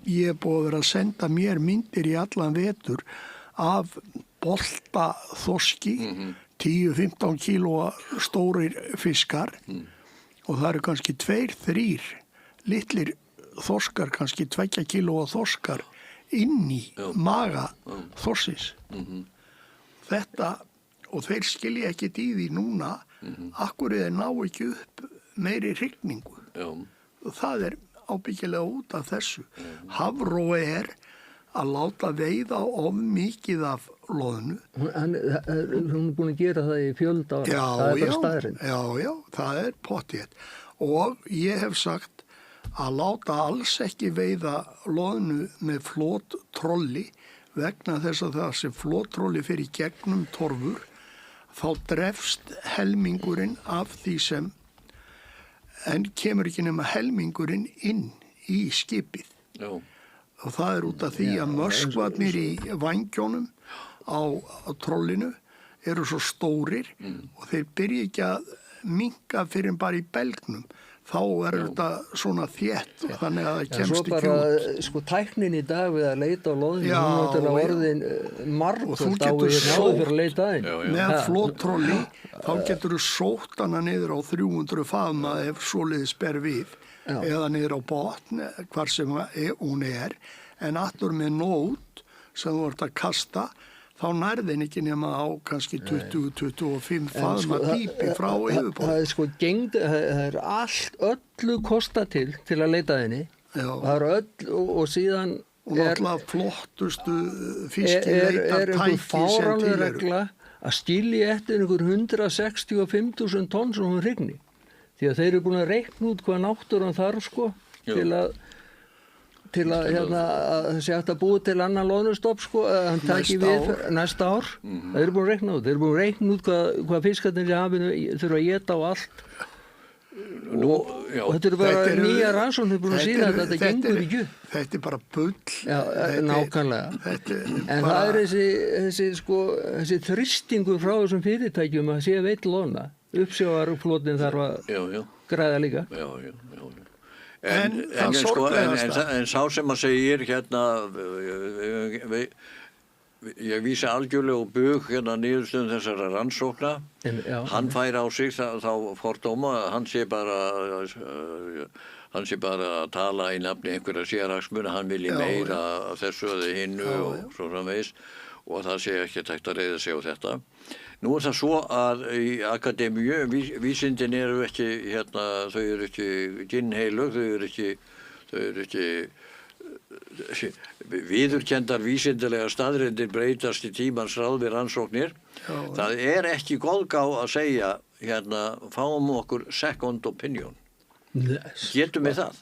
ég búið að vera að senda mér myndir í allan vetur af bolta þorski, 10-15 kílóa stórir fiskar og það eru kannski 2-3 litlir þorskar, kannski 2 kílóa þorskar inn í maga þorsins. Þetta, og þeir skilja ekkert í því núna, akkur þeir ná ekki upp meiri hrygningu. Það ábyggilega út af þessu. Hafró að láta veiða of mikið af loðnu. Hún er búin að gera það í fjölda ára. Það bara staðurinn. Já, það pottþétt. Og ég hef sagt að láta alls ekki veiða loðnu með flottrolli vegna þess að það sem flottrolli fyrir gegnum torfur, þá drefst helmingurinn af því sem en kemur ekki nema helmingurinn inn í skipið. Og það út af því að möskvarnir í vængjónum á trollinu eru svo stórir og þeir byrja ekki að minnka fyrir bara í belgnum. Þá þetta svona þétt og þannig að það kemst ekki út. Svo bara, sko, tæknin í dag við að leita á loðinu, hún náttúrulega orðin margföld á því náðu fyrir að leita aðeins. Með flottrolli, þá getur þú sótt hana niður á 300 faðma ef svoleiðis ber við, eða niður á botn, hvar sem hún en aftur með nót sem þú ert að kasta, þá nærðin ekki nema á kannski 20-25 faðma dýpi frá yfirbotn. Það sko það öllu kosta til að leita henni. Það og síðan og náttúrulega flottustu fiskileitar tæki sem til einhver fáránleg regla að skilja eftir einhver 165.000 tonn sem hún hrygni. Því að þeir eru búin að reikna út hvað náttúran þarf sko til að það sé hægt að búi til annan loðnustopp sko, hann taki við næsta ár. Það eru búin að reikna út. Þeir eru búin að reikna út hvað fiskarnir í hafinu þurfa að éta á allt. Og þetta eru bara nýja rannsóknir búin að sína að þetta gengur ekki. Þetta bara bull. Já, nákvæmlega. En það þessi þrýstingur frá þessum fyrirtækjum að sé veitt loðna. Uppsjávarflotinn þarf að græða líka. En sá sem að segir ég vísi algjörlega og bug niðurstöðum þessara rannsókna. Hann fær á sig þá fordóma, hann sé bara að tala í nafni einhverja sérhagsmuna, hann vilji meira af þessu eða hinnu og svo framvegis og það sé ekki hægt að reiða sig á þetta. Nú það svo að í akademíu, vísindin eru ekki, þau eru ekki ginnheilug, þau eru ekki viðurkenndar vísindilega staðreyndir breytast í tímans ráð við rannsóknir. Það er ekki góðgá að segja, fáum okkur second opinion. Getum við það?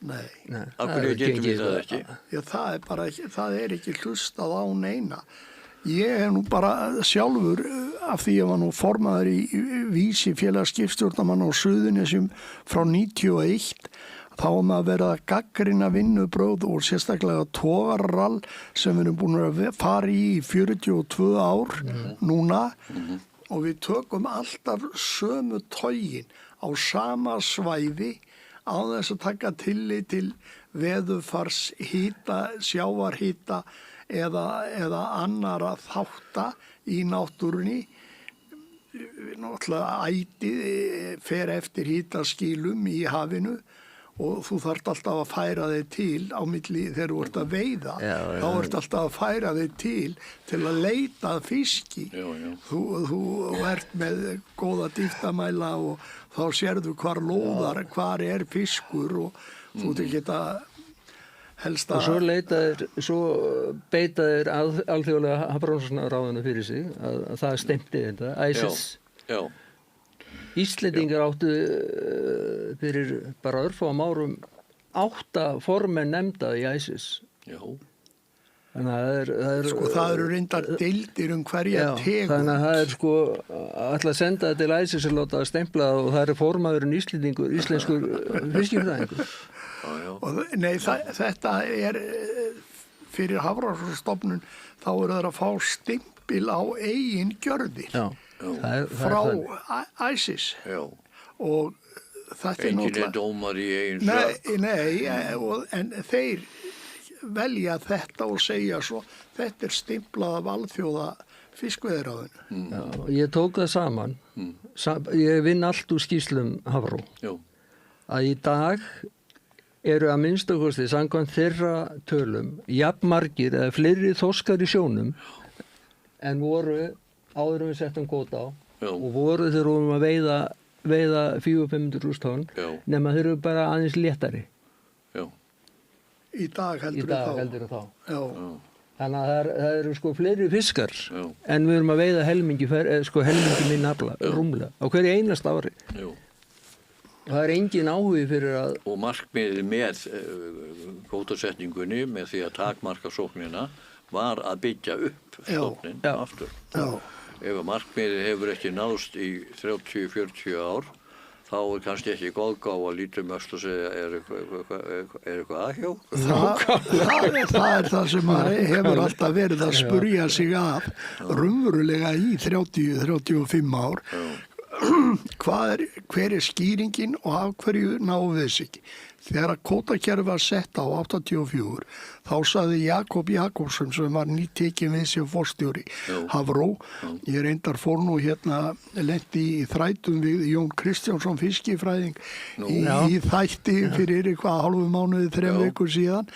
Nei. Af hverju getum við það ekki? Já, það er ekki hlustað á neina. Ég hef nú bara sjálfur, af því ég var nú formaður í Vísi félagsskipstjórnarmann á Suðurnesjum frá 91, þá var maður verið að gaggrina vinnubrögð og sérstaklega togarrall sem við erum búin að fara í 42 ár núna og við tökum alltaf sömu togin á sama svæði á þess að taka tillit til veðurfars, hita, sjávarhita eða annara þátta í náttúrunni. Náttúrulega ætið fer eftir hitaskýlum í hafinu og þú þarft alltaf að færa þig til á milli þegar þú ert að veiða. Þá ert alltaf að færa þig til að leita að fiski. Þú ert með góða dýptamæla og þá sérðu hvar lóðar, hvar er fiskur og þú geta helst að... Og svo beita þeir alþjóðlega hafrannsóknaráðinu fyrir sig að það stemdi þetta, ISIS. Já. Íslendingar áttu fyrir bara örfáum árum 8 formenn nefnda í ISIS. Já. Þannig að það eru reyndar deildir hverja tegund. Þannig að það ætla að senda það til ISIS og láta að stempla og það formaðurinn íslenskur fiskifræðingur. Nei, þetta er fyrir Hafrannsóknastofnun, þá eru þeir að fá stimpil á eigin gjörðir frá ISIS. Já. Og þetta enginn er dómar í eigin sak. Nei, en þeir velja þetta og segja svo, þetta er stimplað af alþjóða fiskveiðiráðinu. Ég tók það saman. Ég vinn allt úr skýrslum Hafró. Að í dag eru að minnstakosti samkvæmt þeirra tölum jafnmargir eða fleiri þorskar í sjónum en voru áður við settum kvóta á og voru þeir að veiða 400-500 tonn nema þeir eru bara aðeins léttari. Í dag heldur þá. Þannig að það eru sko fleiri fiskar en við erum að veiða helmingi minn afla, rúmlega, á hverju einasta ári. Það er engin áhugi fyrir að... Og markmiðið með kvótasetningunni með því að takmarka sóknina var að byggja upp stofnin aftur. Ef markmiðið hefur ekki náðst í 30-40 ár, þá er kannski ekki góðgáð að líta öst og segja er eitthvað aðhjá? Það er það sem hefur alltaf verið að spurja sig af raunverulega í 30-35 ár. Hver er skýringin og af hverju náum við þess ekki? Þegar að kvótakerfið var sett á 84, þá sagði Jakob Jakobsson sem var nýtekinn við sem forstjóri Hafró. Ég reyndar fór nú lenti í þrætum við Jón Kristjánsson fiskifræðing í þætti fyrir hálfu mánuði, 3 vikur síðan.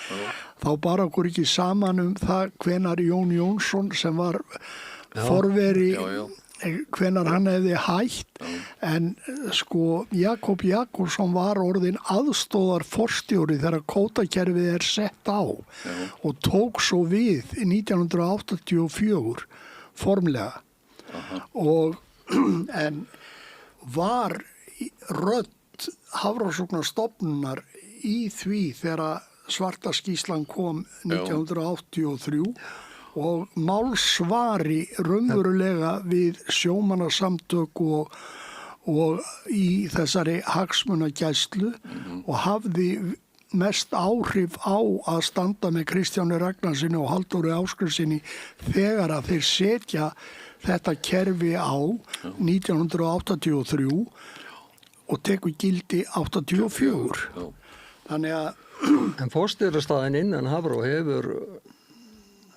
Þá bar okkur ekki saman það hvenar Jón Jónsson sem var forveri hvenar hann hefði hætt en sko Jakob Jakobsson var orðinn aðstóðar forstjóri þegar kvótakerfið er sett á og tók svo við 1984 formlega og en var rödd Hafrannsóknastofnunar í því þegar svarta skýrslan kom 1983 og málsvari raunverulega við sjómannasamtök og í þessari hagsmunagæslu og hafði mest áhrif á að standa með Kristjáni Ragnarsinni og Halldóri Ásgrímssyni þegar að þeir setja þetta kerfi á 1983 og tekur gildi 84. Þannig að... En forstjórastaðin innan Hafró hefur...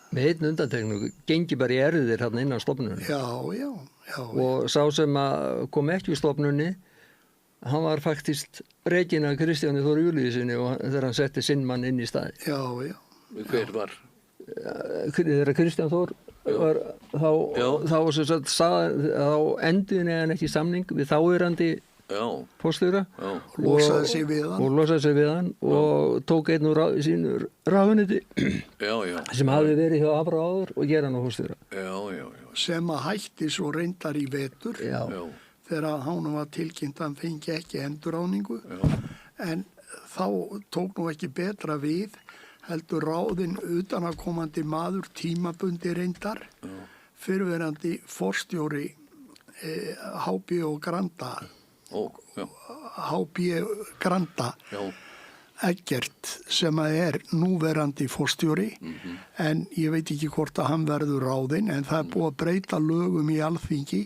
með einn undantekningu, gengi bara í erðir hérna innan stofnunni. Já. Og sá sem kom ekki í stofnunni, hann var faktist rekinn af Kristjáni Þór Júlíussyni og þegar hann setti sinn mann inn í staði. Já. Hver var? Þegar Kristján Þór var þá enduðin eða ekki samning við þáverandi fórstjóra og losaði sig við hann og tók einn úr sínu ráðuneyti sem hafði verið hjá Hafró áður og gera hann á fórstjóra sem að hætti svo reyndar í vetur þegar hann var tilkynnt að hann fengi ekki endurráðningu en þá tók nú ekki betra við, heldur ráðinn utanaðkomandi maður tímabundi reyndar, fyrrverandi forstjóri HB og Granda, HB Granda, Eggert, sem núverandi forstjóri, en ég veit ekki hvort að hann verður ráðinn, en það búið að breyta lögum í Alþingi,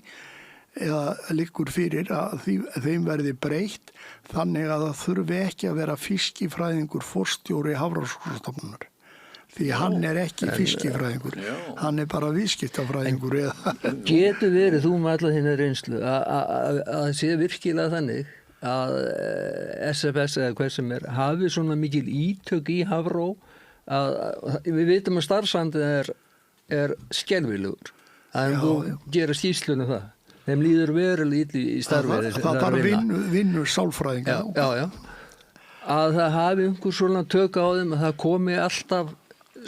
eða liggur fyrir að þeim verði breytt, þannig að það þurfi ekki að vera fiskifræðingur forstjóri Hafrannsóknastofnunar. Því hann ekki fiskifræðingur, hann bara viðskiptafræðingur. Getur verið þú með alla þína reynslu að sé virkilega þannig að SFS eða hvað sem hafi svona mikil ítök í Hafró að við vitum að starfsandið skelfilegur að þú gera skýrslunum það. Þeim líður verulega illa í starfið. Það bara vinnur sálfræðinga. Já. Að það hafi einhver svona tök á þeim að það komi alltaf,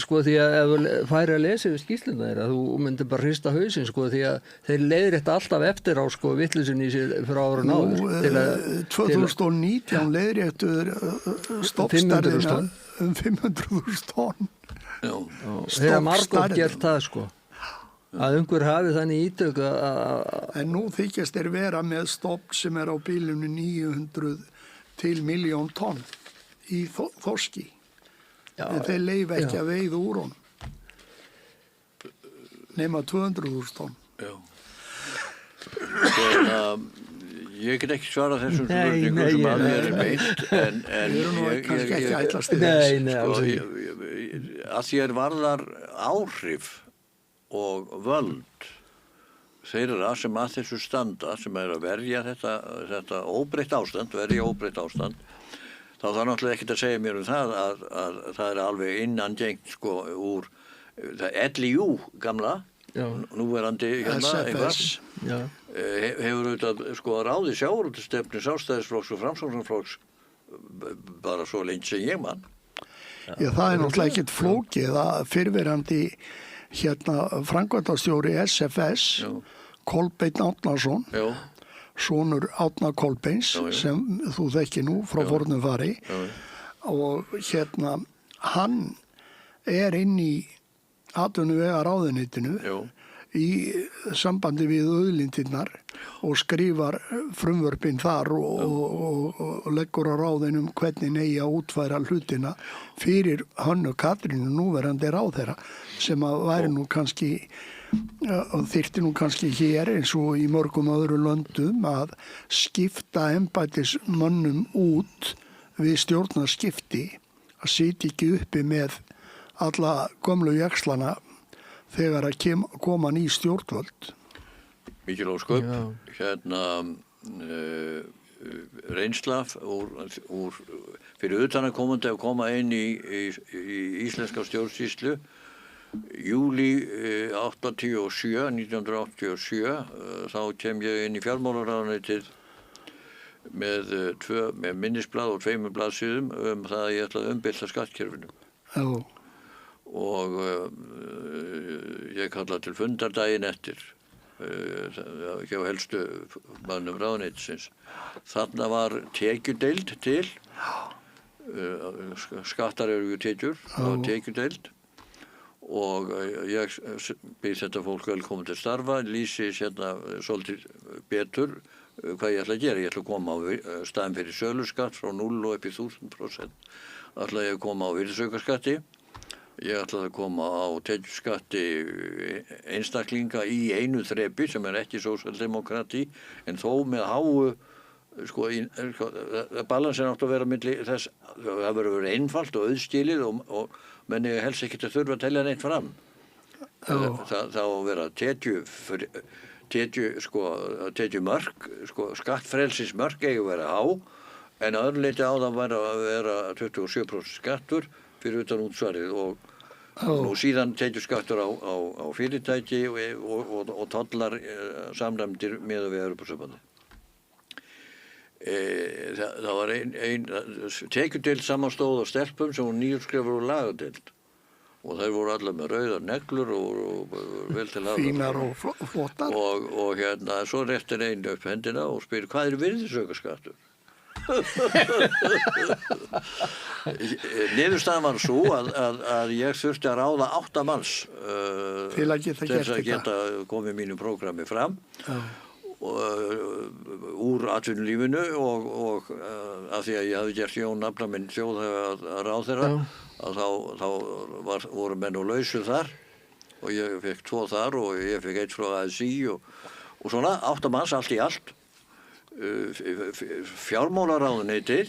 sko, því að ef þú færi að lesa yfir skýrsluna þeirra, þú myndir bara hrista hausinn, sko, því að þeir leiðrétta alltaf eftir á, sko, vitleysun í sér frá árun áður. 2019 leiðréttuður stofnstærðina 500.000 tonn. Þeir hafa margótt gert það, sko. Að einhver hafi þannig ítök En nú þykjast þeir vera með stofn sem á bilinu 900 til 1.000.000 tonn í þorski. En þeir leyfa ekki að veiða úr honum. Nema 200.000 tonn. Ég get ekki svarað þessum spurningum sem að mér beint, en ég kannski ekki ætlast til þess. Að því varðar áhrif og völd þeirra sem að þessu standa, sem að verja þetta óbreytt ástand, þá það náttúrulega ekkert að segja mér það að það alveg innangengt, sko, úr LIU gamla, núverandi SFS, hefur auðvitað, sko, ráði sjávarútvegsstefnu Sjálfstæðisflokks og Framsóknarflokks bara svo lengi sem ég man. Já, það náttúrulega ekkert flókið að fyrrverandi framkvæmdastjóri SFS, Kolbeinn Árnason, sonur Árna Kolbeins, sem þú þekkir nú frá fornum fari, og hann inn í atvinnuvegaráðuneytinu í sambandi við auðlindirnar og skrifar frumvörpin þar og leggur á ráðinum hvernig eigi að útfæra hlutina fyrir Hönnu Katrínu núverandi ráðherra, sem að væri nú kannski og þyrfti nú kannski hér eins og í mörgum öðru löndum að skipta embættismönnum út við stjórnarskipti, að sitja ekki uppi með alla gömlu jaxlana þegar að koma ný stjórnvöld. Mikil ósköp, reynsla fyrir utanaðkomandi að koma inn í íslenska stjórnsýslu júlí 1987, þá kem ég inn í fjármálaráðuneytið með minnisblað og 2 blaðsíðum það að ég ætla að umbylta skattkerfinu. Og ég kalla til fundar daginn eftir hjá helstu mannum ráðuneytisins. Þarna var tekjudeild til, skattar eru tekjur, það var tekjudeild og ég býð þetta fólk velkomin til starfa, lýsi svolítið betur hvað ég ætla að gera. Ég ætla að koma á staðinn fyrir söluskatt frá 0 og upp í 1000%. Ætla ég að koma á virðisaukaskatti. Ég ætlaði að koma á tekjuskatti einstaklinga í einu þrepi sem ekki sósíaldemókrati, en þó með háu, sko, balansin átt að vera milli þess, það verður einfalt og auðskilið og menni helst ekki að þurfa að telja neitt fram. Það á að vera tekjumörk, sko, skattfrelsismörk eigi að vera há, en að öðru leyti á það var að vera 27% skattur fyrir utan útsvarið og nú síðan tekjuskattur á fyrirtæki og tollar samræmdir með við Evrópusambandið. Það var ein tekjudeild samanstóð á stelpum sem voru nýjútskrifar úr lagadeild og þær voru allar með rauðar neglur og vel til aðra. Fínar og flottar. Og svo réttir einn upp hendina og spyr hvað virðisaukaskattur? Niðurstaðan var svo að ég þurfti að ráða 8 manns til að geta komið mínu prógrami fram úr atvinnulífinu og af því að ég hafði gert Jón Nafna minn þjóðhaga ráðherra að þá voru menn og lausu þar og ég fekk 2 þar og ég fekk 1 frá ASÍ og svona 8 manns allt í allt. Fjármálaráðuneytið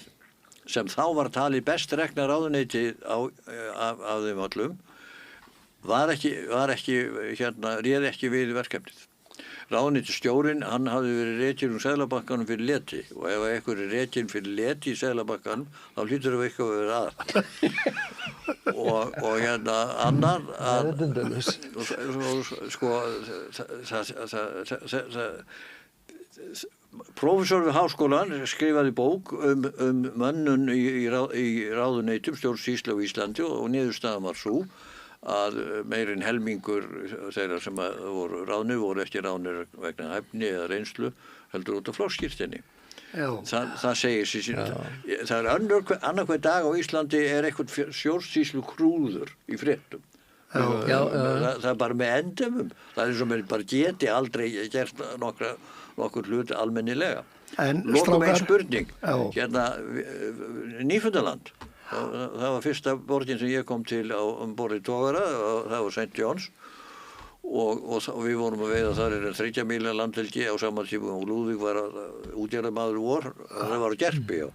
sem þá var talið best rekna ráðuneytið af þeim öllum réð ekki við verkefnið. Ráðuneytisstjórinn, hann hafði verið rekinn Seðlabankanum fyrir leti og ef einhver rekinn fyrir leti í Seðlabankanum þá hlýtur það eitthvað að vera annar prófessor við háskólann skrifaði bók mönnun í ráðuneytum, stjórnsýslu á Íslandi og niðurstaðan var sú að meirinn helmingur þeirra sem voru ráðnir voru ekki ráðnir vegna hæfni eða reynslu heldur út af flokksskírteini. Það segir sér sín. Það annar hver dag á Íslandi eitthvað stjórnsýslu krúður í fréttum. Það bara með endemum. Það eins og mér bara geti aldrei gert nokkur hlut almennilega. Lokum ein spurning. Nýfundaland. Það var fyrsta borgin sem ég kom til borði togara og það var St. John's og við vorum að veiða þar 30 mílna landhelgi á sama tíma og Lúðvík var útgerðarmaður vor það var á Gerpi á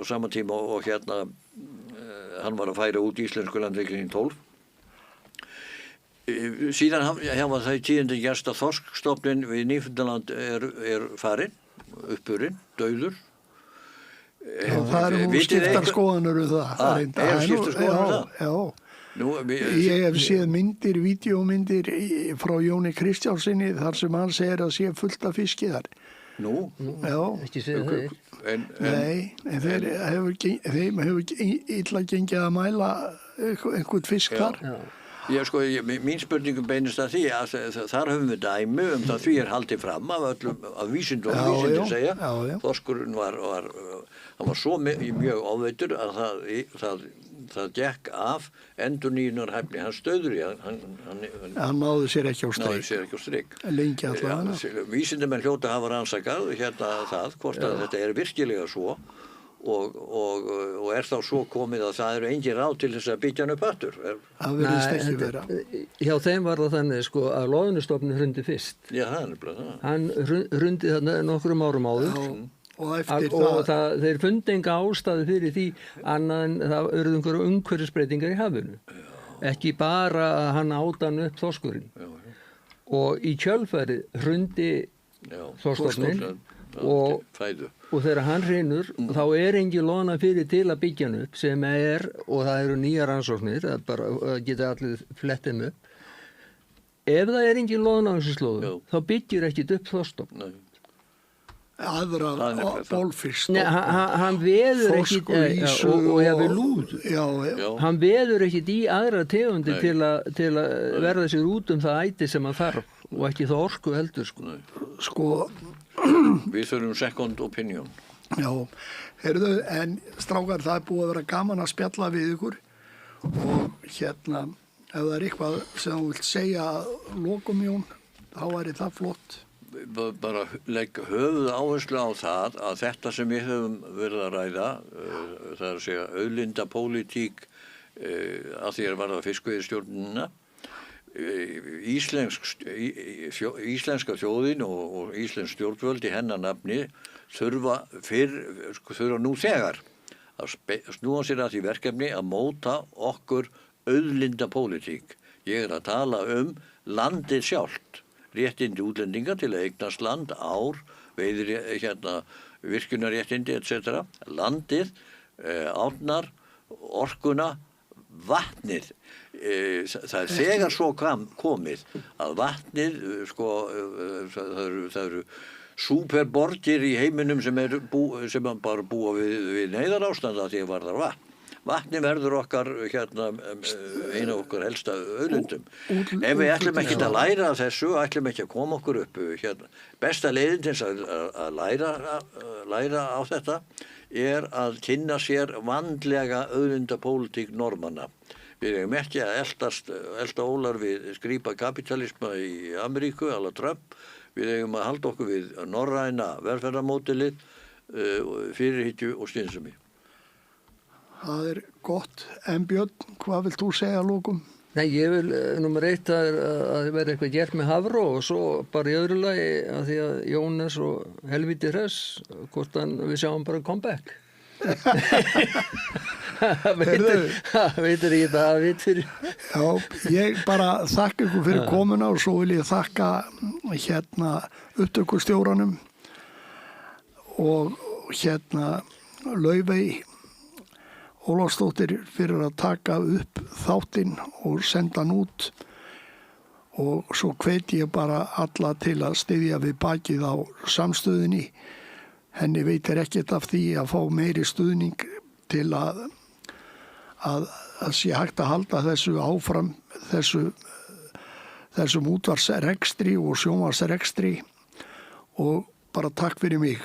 sama tíma og hann var að færa út íslensku landhelgin 12 síðan hann var það í 10. gerst að þorskstofnin við Nýfundaland er farinn uppurinn, dauður. Það nú skiptar skoðanur það. Skiptar skoðanur það? Já. Ég hef séð vídeómyndir frá Jóni Kristjánsinni þar sem hann segir að sé fullt af fiski þar. Nú? Já. Ekki séð það. Nei, en þeim hefur illa gengið að mæla einhvern fisk þar. Mín spurningum beinist að því að þar höfum við dæmi það því haldið fram af vísindum segja. Þorskurinn var svo mjög ofveitur að það gekk af endurnýjunarhæfni hans stöður í hann náði sér ekki á strik. Lengi allavega. Vísindamenn hljóta hafa rannsakað það hvort að þetta virkilega svo og þá svo komið að það engin ráð til þess að byggja hann upp aftur. Það virðist ekki vera. Hjá þeim var það þannig að loðnustofninn hrundi fyrst. Já, það nefnilega það. Hann hrundi þarna nokkrum árum áður. Og eftir þeir fundi enga ástæðu fyrir því annað en það urðu einhverju umhverfisbreytingar í hafinu. Ekki bara að hann áta hann upp þorskurinn. Og í kjölfarið hrundi þorskstofninn og þegar hann hrynur þá engin loðna fyrir til að byggja hann upp sem og það eru nýjar rannsóknir það geta allir flettið upp ef það engin loðna á þessu slóðum þá byggir ekkit upp þorskstofn aðra bólfisk hann veður ekkit og jafnvel lúð hann veður ekkit í aðra tegundir til að verða sér út það æti sem hann þarf og ekki það orku heldur Við þurfum second opinion. Já, heyrðu, en strákar, það búið að vera gaman að spjalla við ykkur og ef það eitthvað sem þú vilt segja lokum Jón, þá það flott. Bara legg höfuð áherslu á það að þetta sem við höfum verið að ræða, það að segja auðlindapólitík að því varða fiskveiðistjórnina, íslenska þjóðin og íslensk stjórnvöld í hennar nafni þurfa nú þegar að snúa sér að því verkefni að móta okkur auðlindapólitík. Ég að tala landið sjálft, réttindi útlendinga til að eignast land, ár, virkjunarréttindi, etc. Landið, árnar, orkuna, vatnið. Það þegar svo komið að vatnið það eru súperborgir í heiminum sem bara búa við neyðarástand að því að varðar vatn vatni verður okkar einu okkar helsta auðlundum. Ef við ætlum ekki að læra af þessu, ætlum ekki að koma okkur upp besta leiðin til að læra á þetta að kynna sér vandlega auðlundapólitík Normanna. Við eigum ekki að elta ólar við skrýpa kapitalisma í Ameríku, alla Trump. Við eigum að halda okkur við norræna velferðarmódelið, fyrirhyggju og skynsemi. Það gott. En Björn, hvað vilt þú segja að lokum? Nei, ég vil nummer 1 að vera eitthvað gert með Hafró og svo bara í öðru lagi að því að Jónas og helviti hress, hvort við sjáum bara comeback. Veitir ekki það að veit fyrir. Já, ég bara þakka ykkur fyrir komuna og svo vil ég þakka upptökustjóranum og Laufey Ólafsdóttir fyrir að taka upp þáttinn og senda hann út og svo hvet ég bara alla til að styðja við bakið á samstöðinni. Henni veitir ekkert af því að fá meiri stuðning til að sé hægt að halda þessu áfram, þessum útvarpsrekstri og sjónvarpsrekstri og bara takk fyrir mig.